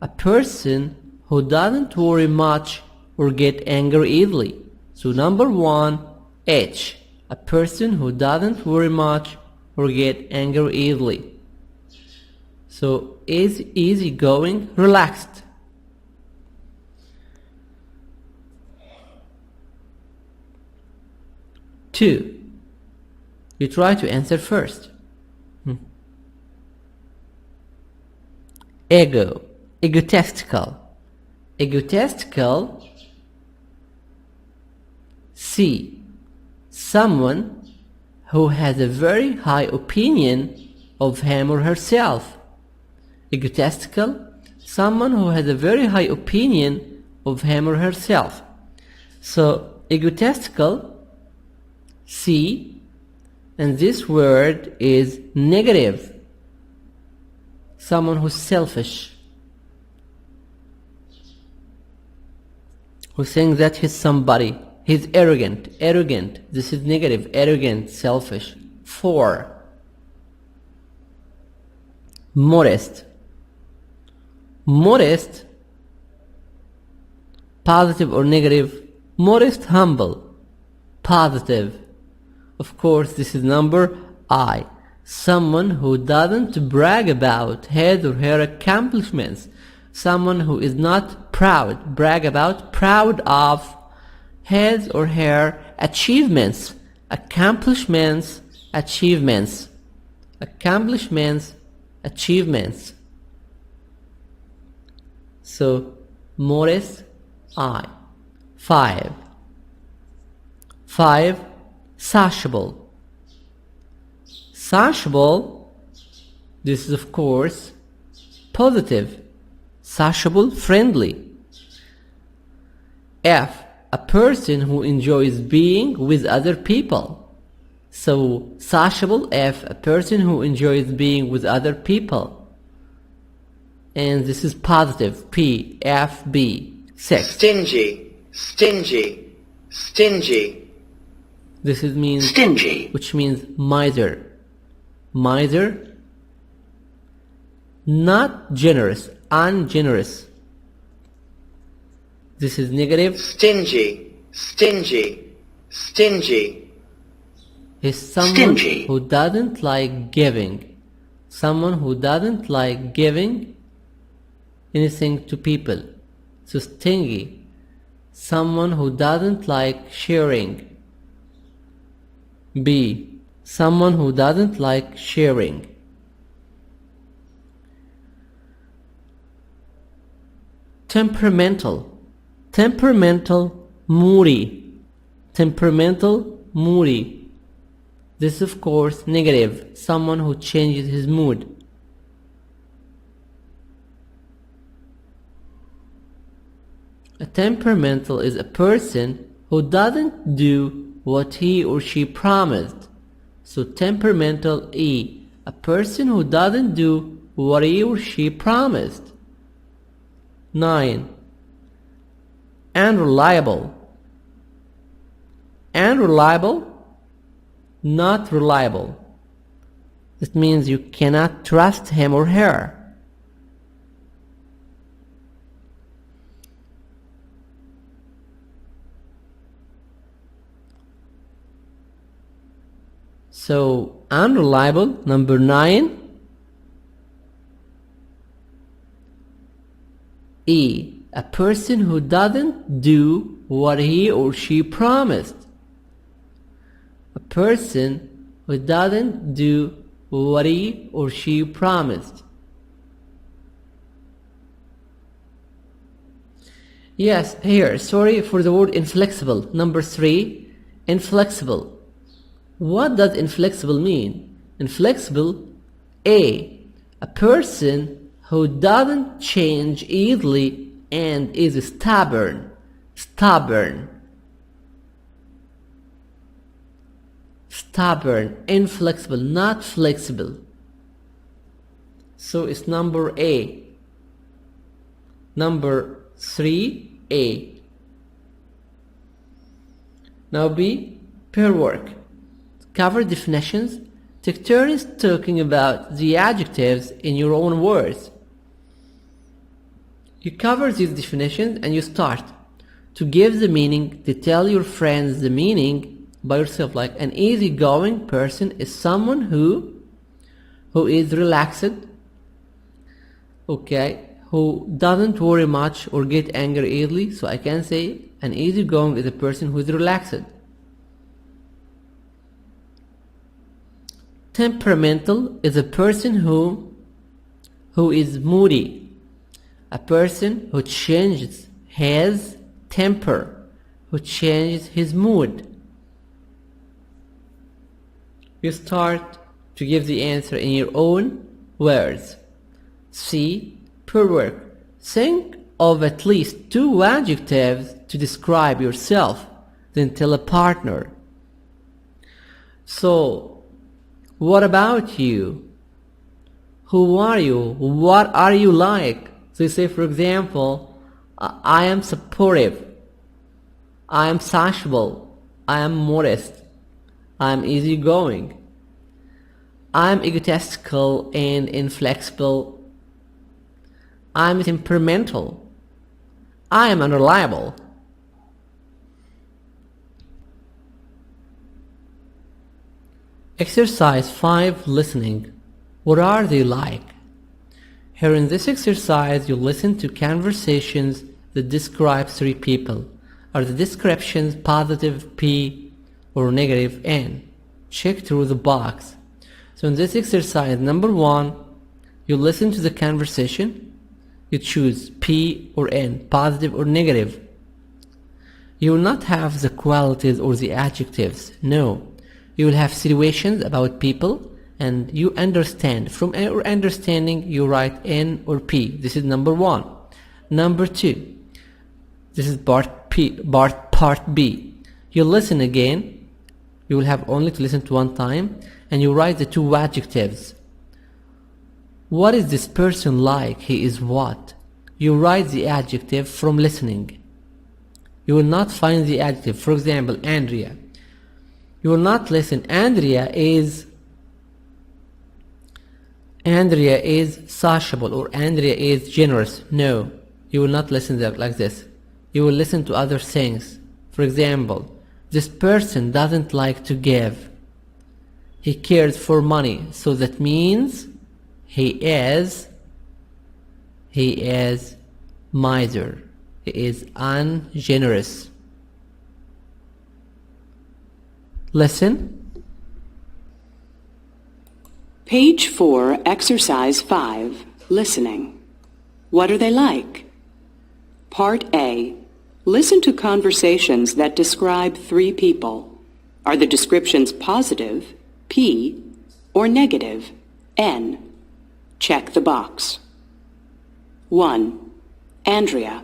A person who doesn't worry much or get angry easily. So number 1, H. A person who doesn't worry much or get angry easily. So is easygoing, relaxed. 2. You try to answer first. Ego. egotistical. Egotistical. C. Someone who has a very high opinion of him or herself. Egotistical. Someone who has a very high opinion of him or herself. So egotistical, C, and this word is negative. Someone who's selfish, who thinks that he's somebody. He's arrogant. Arrogant. This is negative. Arrogant, selfish. 4. Modest. Modest. Positive or negative? Modest, humble. Positive. Of course, this is number I. Someone who doesn't brag about his or her accomplishments. Someone who is not proud. Brag about, proud of his or her achievements. Accomplishments, achievements. Accomplishments, achievements. So, modest, I. 5. 5. Sociable. Sociable, this is of course positive. Sociable, friendly. F. A person who enjoys being with other people. So, sociable, F. A person who enjoys being with other people. And this is positive. P. F. B. 6. Stingy, stingy, stingy. This is means Stingy. which means miser. Miser. Not generous, ungenerous. This is negative. Stingy, stingy, stingy. Is someone Stingy. who doesn't like giving. Someone who doesn't like giving anything to people. So stingy. Someone who doesn't like sharing. B. Someone who doesn't like sharing. Temperamental. Temperamental, moody. Temperamental, moody. This is of course negative. Someone who changes his mood. A temperamental is a person who doesn't do what he or she promised. So temperamental, E. A person who doesn't do what he or she promised. 9. Unreliable. Unreliable, not reliable. That means you cannot trust him or her. So unreliable, number 9. E. A person who doesn't do what he or she promised. A person who doesn't do what he or she promised. Yes, here, sorry for the word inflexible. Number 3, inflexible. What does inflexible mean? Inflexible, A. A person who doesn't change easily and is stubborn. Stubborn. Stubborn, inflexible, not flexible. So it's number A. Number 3A. Now B, pair work. Cover definitions. Take turns talking about the adjectives in your own words. You cover these definitions and you start to give the meaning, to tell your friends the meaning by yourself. Like an easygoing person is someone who is relaxed, okay, who doesn't worry much or get angry easily. So I can say an easygoing is a person who is relaxed. Temperamental is a person who is moody. A person who changes his temper, who changes his mood. You start to give the answer in your own words. C. Per work. Think of at least 2 adjectives to describe yourself, then tell a partner. So, what about you? Who are you? What are you like? So you say, for example, I am supportive, I am sociable, I am modest, I am easygoing, I am egotistical and inflexible, I am temperamental, I am unreliable. Exercise 5, listening. What are they like? Here in this exercise, you listen to conversations that describe 3 people. Are the descriptions positive P or negative N? Check through the box. So in this exercise, number 1, you listen to the conversation. You choose P or N, positive or negative. You will not have the qualities or the adjectives. No. You will have situations about people and you understand. From your understanding, you write N or P. This is number 1. Number 2. This is part B. You listen again. You will have only to listen to one time and you write the 2 adjectives. What is this person like? He is what? You write the adjective from listening. You will not find the adjective. For example, Andrea. You will not listen. Andrea is sociable or Andrea is generous. No, you will not listen like this. You will listen to other things. For example, this person doesn't like to give. He cares for money. So that means he is miser. He is ungenerous. Listen. Page 4, Exercise 5, Listening. What are they like? Part A. Listen to conversations that describe 3 people. Are the descriptions positive, P, or negative, N? Check the box. 1. Andrea.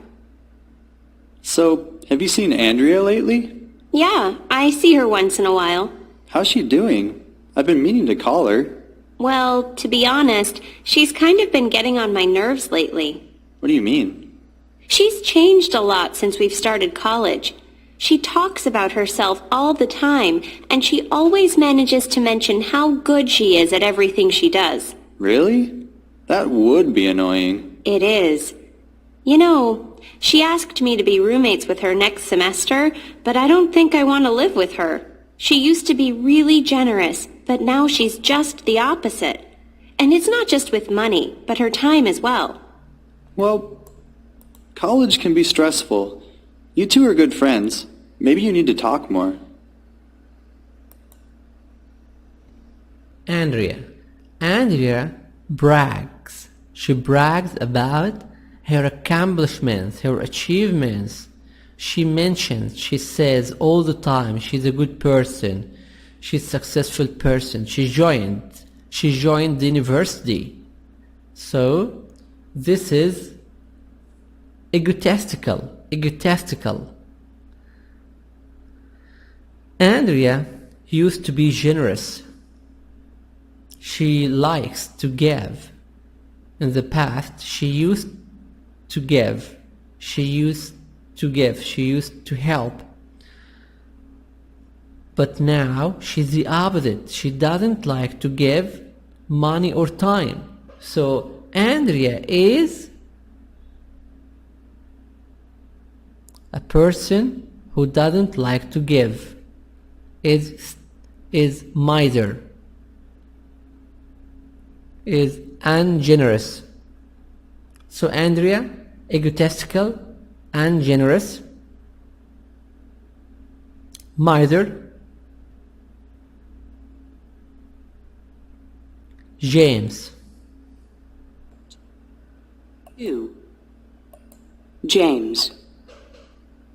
So, have you seen Andrea lately? Yeah, I see her once in a while. How's she doing? I've been meaning to call her. Well, to be honest, she's kind of been getting on my nerves lately. What do you mean? She's changed a lot since we've started college. She talks about herself all the time, and she always manages to mention how good she is at everything she does. Really? That would be annoying. It is. You know, she asked me to be roommates with her next semester, but I don't think I want to live with her. She used to be really generous, but now she's just the opposite. And it's not just with money, but her time as well. Well, college can be stressful. You two are good friends. Maybe you need to talk more. Andrea brags. She brags about her accomplishments, her achievements. She says all the time she's a good person, she's a successful person. She joined the university. So this is egotistical. Andrea used to be generous. She likes to give. In the past, she used to give. She used to help. But now she's the opposite. She doesn't like to give money or time. So Andrea is a person who doesn't like to give. Is miser. Is ungenerous. So Andrea, egotistical, ungenerous, miser. James. 2. James.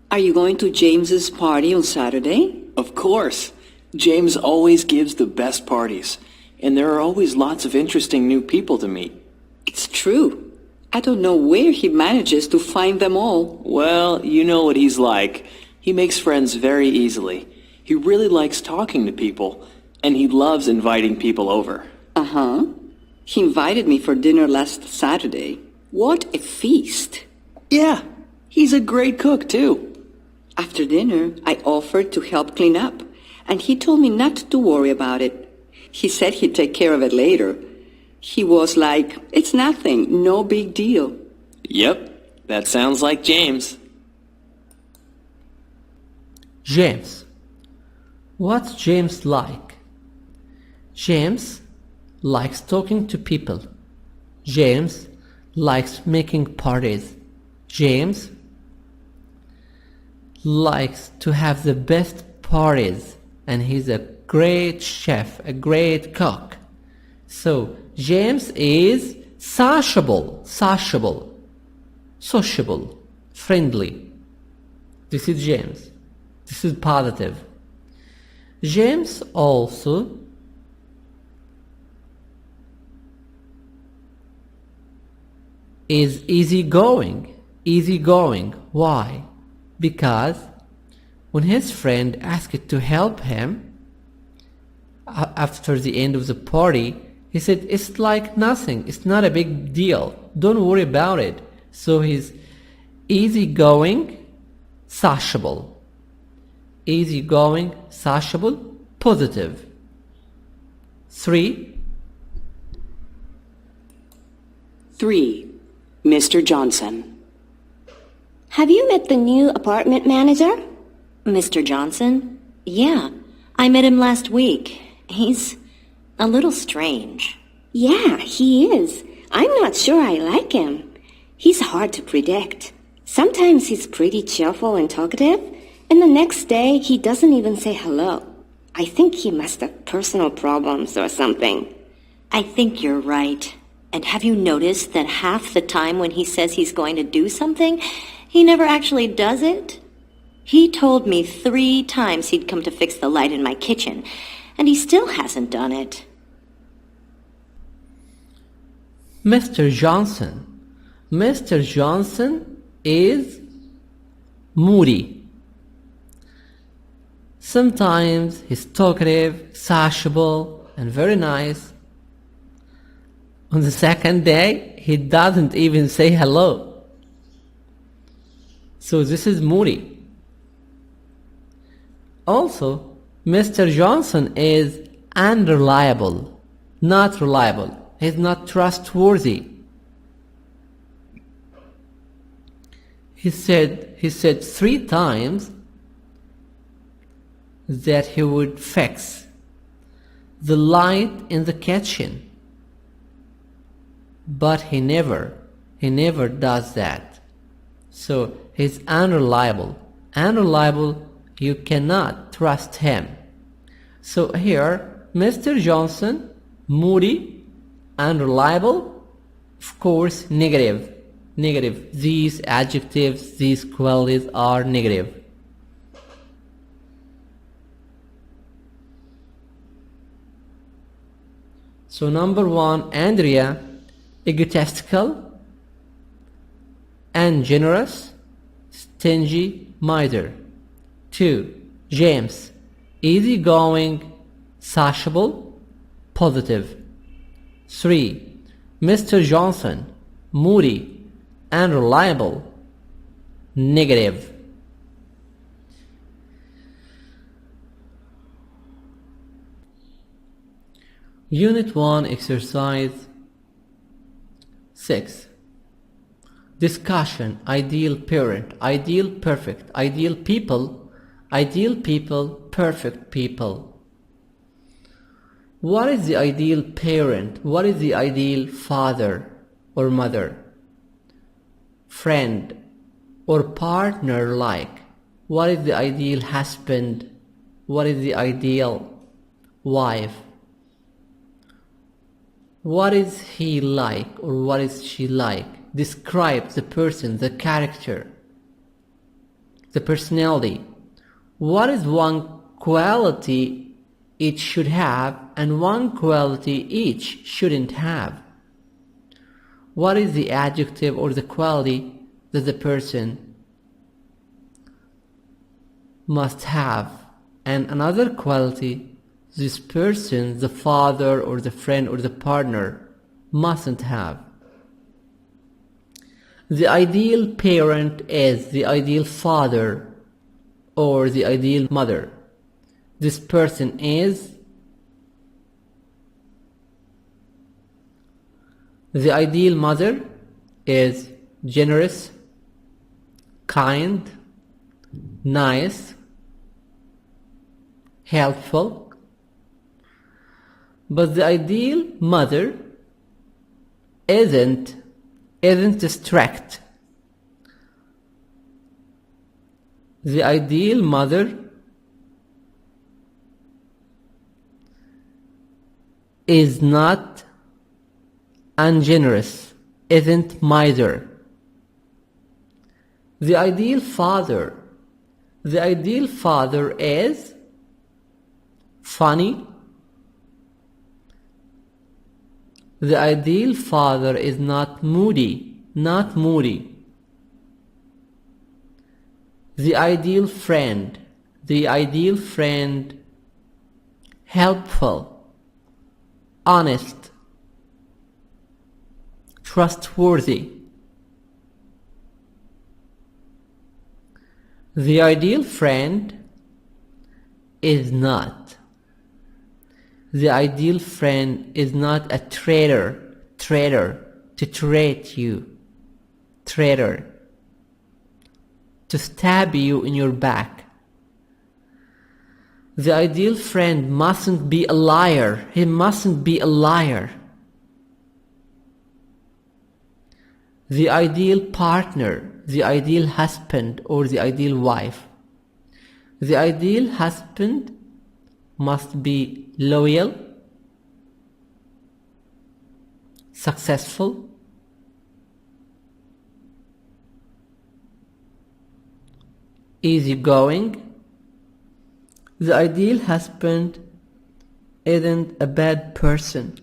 Are you going to James's party on Saturday? Of course. James always gives the best parties, and there are always lots of interesting new people to meet. It's true. I don't know where he manages to find them all. Well, you know what he's like. He makes friends very easily. He really likes talking to people, and he loves inviting people over. Uh-huh. He invited me for dinner last Saturday. What a feast. Yeah, he's a great cook, too. After dinner, I offered to help clean up, and he told me not to worry about it. He said he'd take care of it later. He was like, it's nothing, no big deal. Yep, that sounds like James. James. What's James like? James likes talking to people. James likes making parties. James likes to have the best parties, and he's a great chef, a great cook. So James is sociable, friendly. This is James. This is positive. James also is easygoing. Why? Because when his friend asked to help him after the end of the party, he said, it's like nothing, it's not a big deal, don't worry about it. So he's easygoing, sociable, positive. 3. 3. Mr. Johnson. Have you met the new apartment manager? Mr. Johnson? Yeah, I met him last week. He's a little strange. Yeah, he is. I'm not sure I like him. He's hard to predict. Sometimes he's pretty cheerful and talkative, and the next day he doesn't even say hello. I think he must have personal problems or something. I think you're right. And have you noticed that half the time when he says he's going to do something, he never actually does it? He told me 3 times he'd come to fix the light in my kitchen, and he still hasn't done it. Mr. Johnson. Mr. Johnson is moody. Sometimes he's talkative, sociable, and very nice. On the second day, he doesn't even say hello. So this is moody. Also, Mr. Johnson is unreliable, not reliable. He's not trustworthy. He said 3 times that he would fix the light in the kitchen. But he never does that. So he's unreliable. Unreliable, you cannot trust him. So here, Mr. Johnson, moody, unreliable, of course, negative. These adjectives, these qualities are negative. So number 1, Andrea, egotistical, ungenerous, stingy, miser. 2, James, easygoing, sociable, positive. 3, Mr. Johnson, moody, unreliable, negative. Unit 1, exercise 6. Discussion, ideal parent, ideal perfect, ideal people, perfect people. What is the ideal parent? What is the ideal father or mother? Friend or partner like? What is the ideal husband? What is the ideal wife? What is he like or what is she like? describes the person, the character, the personality. What is one quality each should have and one quality each shouldn't have? What is the adjective or the quality that the person must have, and another quality this person, the father or the friend or the partner, mustn't have? The ideal parent is the ideal father or the ideal mother. This person is the ideal mother is generous, kind, nice, helpful. But the ideal mother isn't strict. The ideal mother is not ungenerous, isn't miser. The ideal father is funny. The ideal father is not moody. The ideal friend helpful, honest, trustworthy. The ideal friend is not. The ideal friend is not a traitor to trade you, to stab you in your back. The ideal friend mustn't be a liar. He mustn't be a liar. The ideal partner, the ideal husband or the ideal wife. The ideal husband must be loyal, successful, easygoing. The ideal husband isn't a bad person.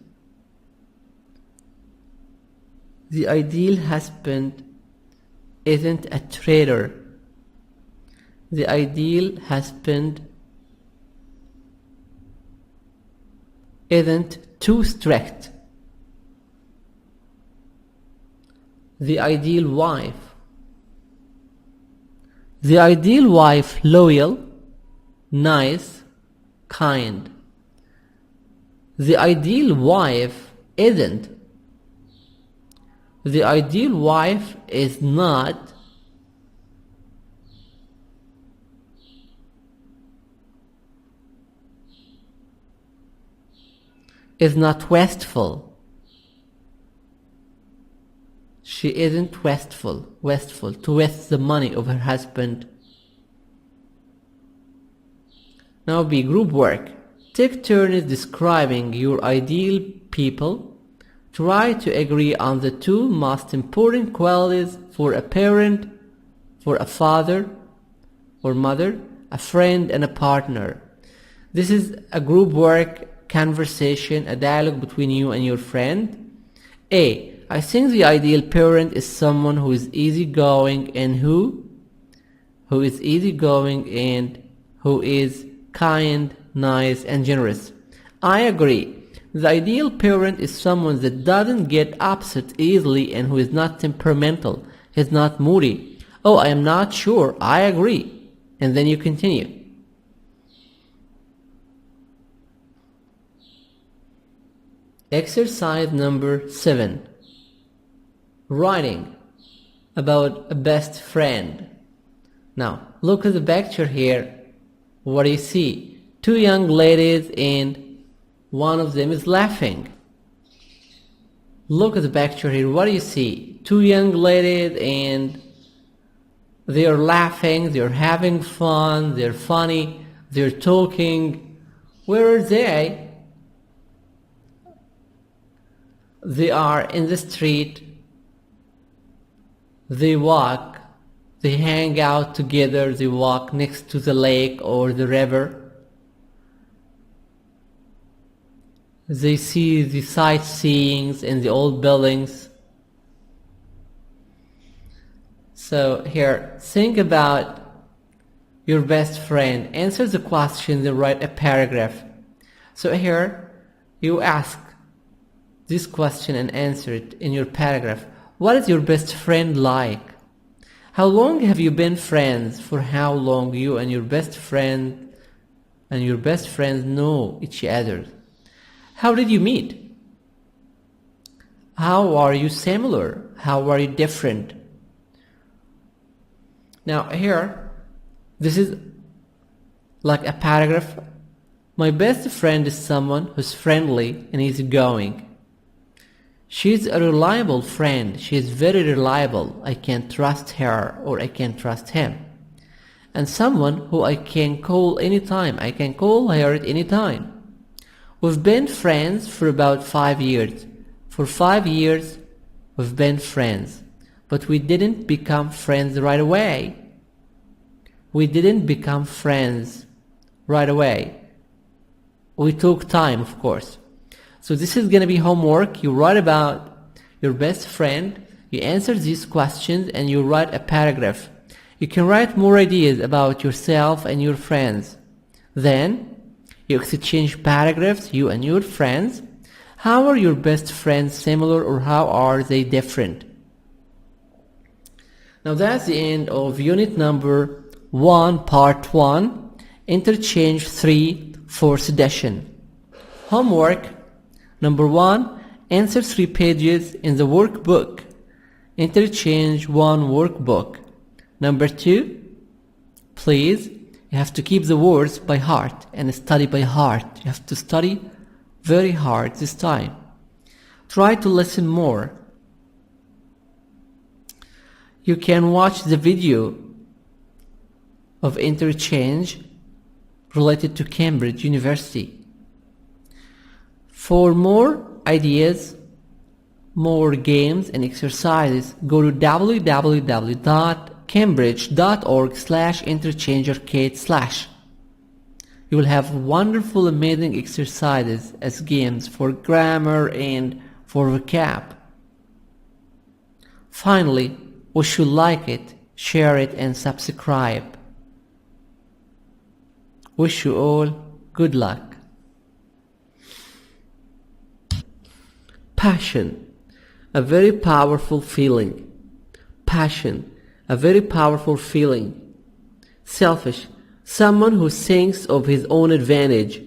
The ideal husband isn't a traitor. The ideal husband isn't too strict. The ideal wife. The ideal wife loyal, nice, kind. The ideal wife isn't. The ideal wife is not. Is not wasteful. She isn't wasteful to waste the money of her husband. Now B, group work. Take turns describing your ideal people. Try to agree on the two most important qualities for a parent, for a father or mother, a friend and a partner. This is a group work conversation, a dialogue between you and your friend. A, I think the ideal parent is someone who is easygoing and who is kind, nice and generous. I agree. The ideal parent is someone that doesn't get upset easily and who is not temperamental, is not moody. Oh, I am not sure. I agree. And then you continue. Exercise number 7. Writing about a best friend. Now, look at the picture here. What do you see? Two young ladies and one of them is laughing. Look at the picture here. What do you see? Two young ladies and they are laughing, they're having fun, they're funny, they're talking. Where are they? They are in the street They walk, they hang out together, they walk next to the lake or the river. They see the sightseeings and the old buildings. So here, think about your best friend. Answer the question and write a paragraph. So here, you ask this question and answer it in your paragraph. What is your best friend like? How long have you been friends? For how long you and your best friend know each other? How did you meet? How are you similar? How are you different? Now here, this is like a paragraph. My best friend is someone who's friendly and easygoing. She's a reliable friend. She is very reliable. I can trust her or I can trust him. And someone who I can call anytime. I can call her at any time. We've been friends for about 5 years. For 5 years, we've been friends. But we didn't become friends right away. We didn't become friends right away. We took time, of course. So this is going to be homework. You write about your best friend, you answer these questions, and you write a paragraph. You can write more ideas about yourself and your friends. Then, you exchange paragraphs, you and your friends. How are your best friends similar or how are they different? Now that's the end of unit number 1, part 1, interchange 3, 4th edition. Homework number 1, answer 3 pages in the workbook. Interchange 1 workbook. Number 2, please, you have to keep the words by heart and study by heart. You have to study very hard this time. Try to listen more. You can watch the video of interchange related to Cambridge University. For more ideas, more games and exercises, go to www.cambridge.org/interchangearcade/. You will have wonderful, amazing exercises as games for grammar and for vocab. Finally, we should like it, share it, and subscribe. Wish you all good luck. Passion, a very powerful feeling. Passion, a very powerful feeling. Selfish, someone who thinks of his own advantage.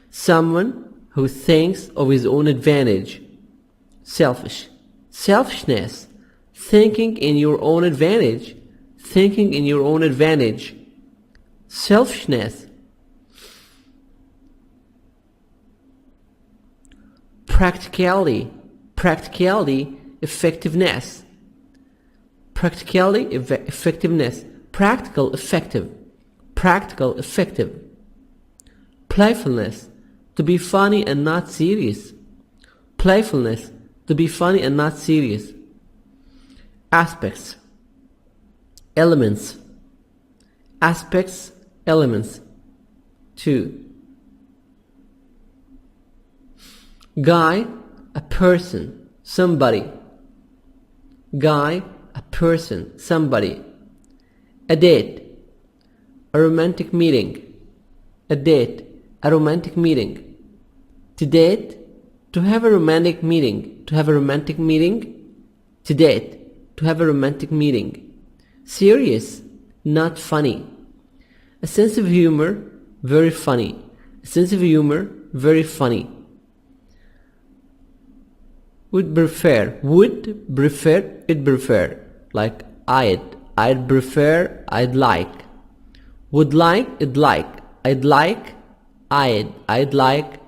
Someone who thinks of his own advantage. Selfish, selfishness, thinking in your own advantage. Thinking in your own advantage. Selfishness. Practicality, practicality, effectiveness. Practicality, effectiveness. Practical, effective. Practical, effective. Playfulness, to be funny and not serious. Playfulness, to be funny and not serious. Aspects, elements. Aspects, elements. 2. Guy, a person, somebody. Guy, a person, somebody. A date, a romantic meeting. A date, a romantic meeting. To date, to have a romantic meeting. To have a romantic meeting. To date, to have a romantic meeting. Serious, not funny. A sense of humor, very funny. A sense of humor, very funny. Would prefer, it'd prefer. Like I'd prefer, I'd like. Would like, it'd like. I'd like, I'd like.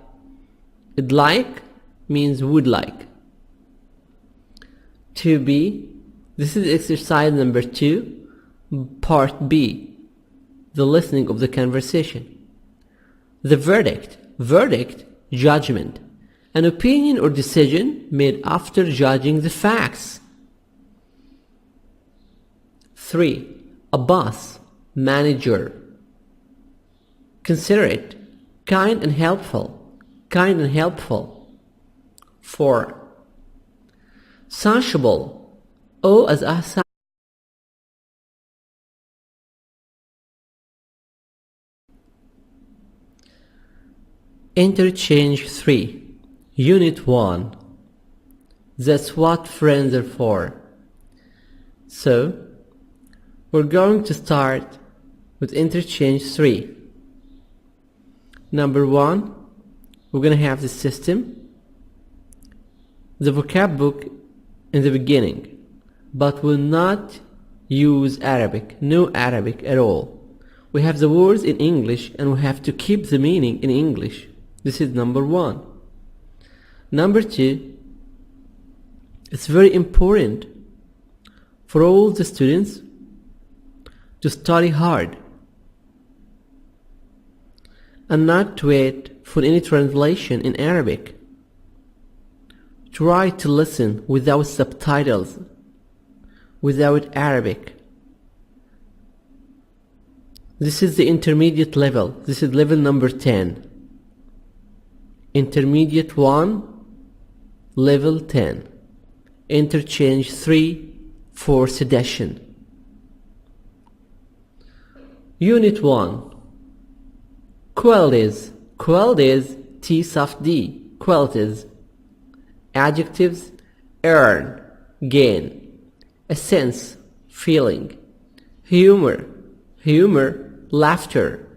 It'd like means would like. To be, this is exercise number 2, part B, the listening of the conversation. The verdict, judgment, an opinion or decision made after judging the facts. 3. A boss, manager. Considerate, kind and helpful, kind and helpful. 4. Sociable, O as a Interchange 3. Unit 1. That's what friends are for. So, we're going to start with interchange 3. Number 1, we're going to have the system, the vocab book in the beginning, but will not use Arabic, no Arabic at all. We have the words in English and we have to keep the meaning in English. This is number 1. Number 2, it's very important for all the students to study hard and not to wait for any translation in Arabic. Try to listen without subtitles, without Arabic. This is the intermediate level. This is level number 10. Intermediate 1, level 10. Interchange 3, 4th edition. Unit 1. Qualities. Qualities, T soft D. Qualities. Adjectives, earn, gain. A sense, feeling. Humor. Humor, laughter.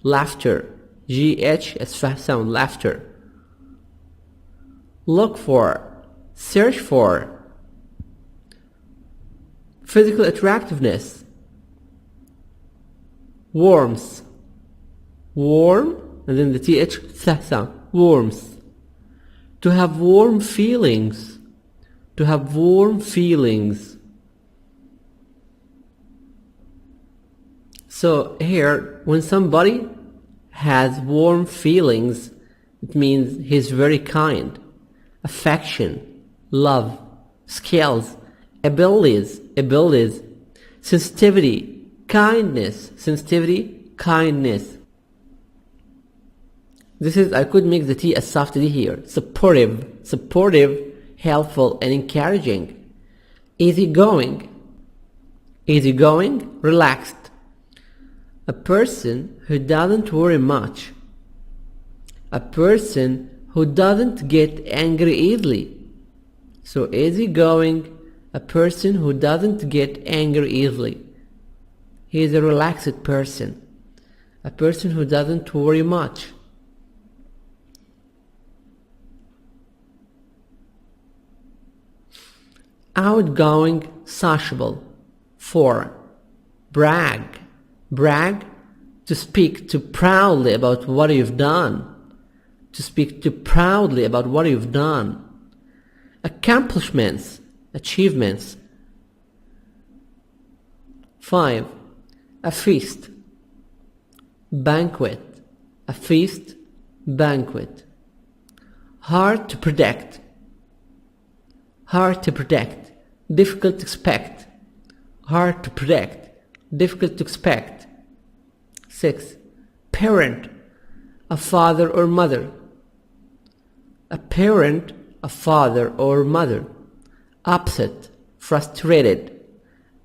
Laughter. GH as fast sound, laughter. Look for, search for. Physical attractiveness. Warmth. Warm, and then the TH sound. Warmth. To have warm feelings. To have warm feelings. So here, when somebody has warm feelings, it means he's very kind. Affection, love, skills, abilities, sensitivity, kindness, kindness. This is, I could make the T as soft D here. Supportive, helpful and encouraging. Easygoing, relaxed. A person who doesn't worry much. A person who doesn't get angry easily. So easygoing, a person who doesn't get angry easily. He is a relaxed person. A person who doesn't worry much. Outgoing, sociable. 4. Brag. Brag, to speak too proudly about what you've done. To speak too proudly about what you've done. Accomplishments, achievements. 5. A feast. Banquet. A feast, banquet. Hard to predict. Hard to predict. Difficult to expect. Hard to predict. Difficult to expect. 6. Parent. A father or mother. A parent, a father or mother. Upset, frustrated.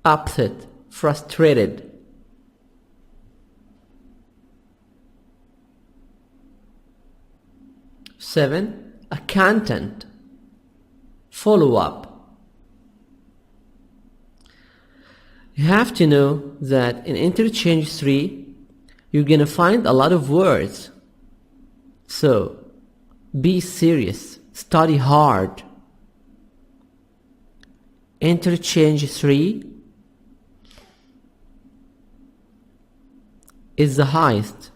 Upset, frustrated. 7. Accountant. Follow up. You have to know that in interchange 3, you're gonna find a lot of words. So, be serious, study hard. Interchange 3 is the highest,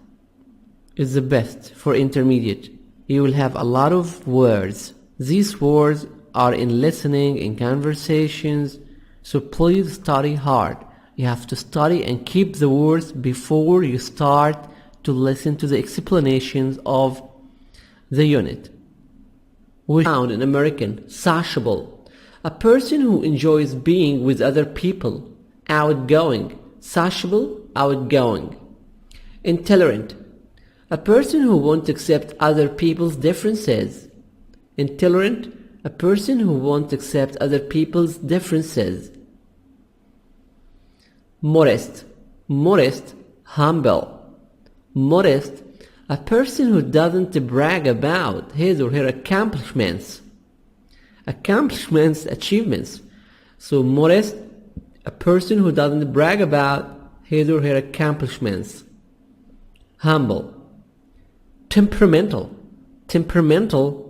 is the best for intermediate. You will have a lot of words. These words are in listening, in conversations, so please study hard. You have to study and keep the words before you start to listen to the explanations of the unit. We found in American, sociable, a person who enjoys being with other people outgoing, sociable, outgoing. Intolerant, a person who won't accept other people's differences. Intolerant, a person who won't accept other people's differences. Modest, modest, humble. Modest, a person who doesn't brag about his or her accomplishments. Accomplishments, achievements. So modest, a person who doesn't brag about his or her accomplishments. Humble. Temperamental. Temperamental.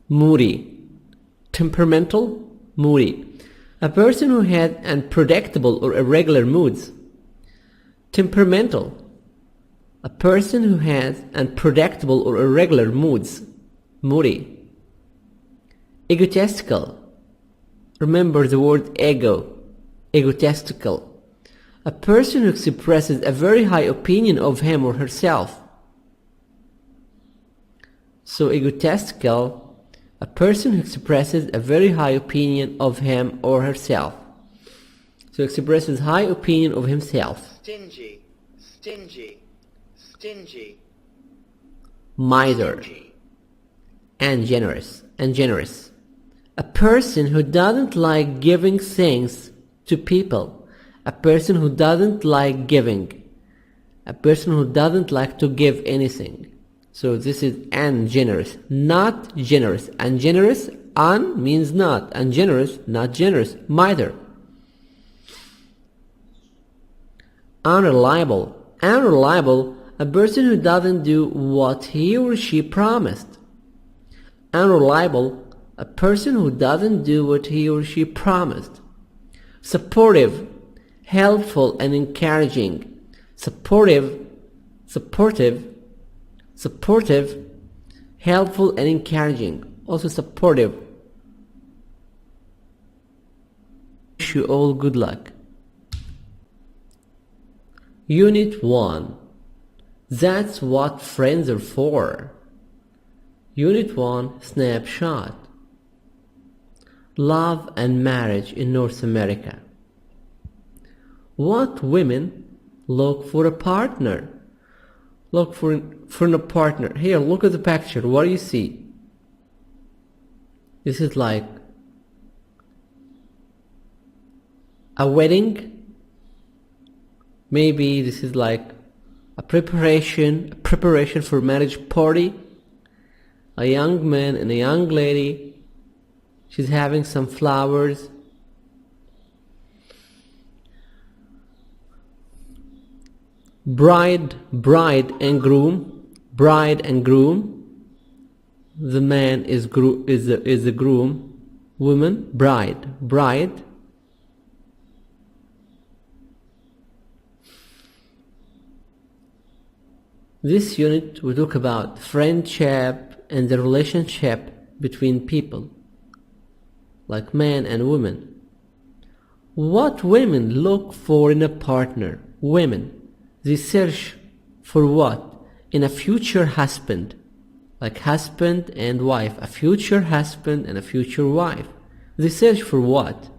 Moody. Temperamental, moody. A person who had unpredictable or irregular moods. Temperamental. A person who has unpredictable or irregular moods. Moody. Egotistical. Remember the word ego. Egotistical. A person who expresses a very high opinion of him or herself. So egotistical, a person who expresses a very high opinion of him or herself. So expresses high opinion of himself. Stingy, stingy, stingy. Miser. Stingy. And generous. A person who doesn't like giving things to people. A person who doesn't like giving. A person who doesn't like to give anything. So this is ungenerous, not generous. Ungenerous, un means not. Ungenerous, not generous. Miser. Unreliable. Unreliable, a person who doesn't do what he or she promised. Unreliable, a person who doesn't do what he or she promised. Supportive, helpful and encouraging. Supportive, helpful and encouraging. Also supportive. Wish you all good luck. Unit 1. That's what friends are for. Unit 1. Snapshot. Love and marriage in North America. What women look for a partner? Look for a partner. Here, look at the picture. What do you see? This is like a wedding. Maybe this is like a preparation for marriage party. A young man and a young lady. She's having some flowers. Bride and groom. The man is the groom. Woman, bride. This unit we talk about friendship and the relationship between people, like man and woman. What women look for in a partner? Women. They search for what? In a future husband. Like husband and wife. A future husband and a future wife. They search for what?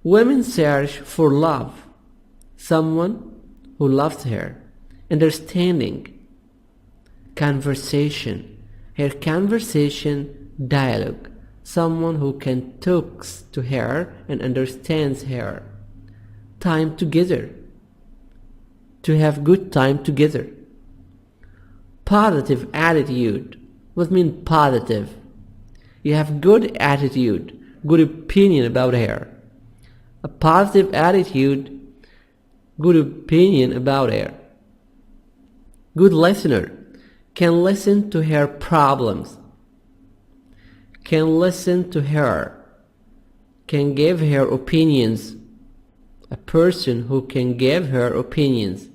Women search for love. Someone who loves her. Understanding. Conversation. Her conversation, dialogue. Someone who can talk to her and understands her. Time together. To have good time together. Positive attitude. What means positive? You have good attitude, good opinion about her. A positive attitude, good opinion about her. Good listener. Can listen to her problems. Can listen to her. Can give her opinions. A person who can give her opinions.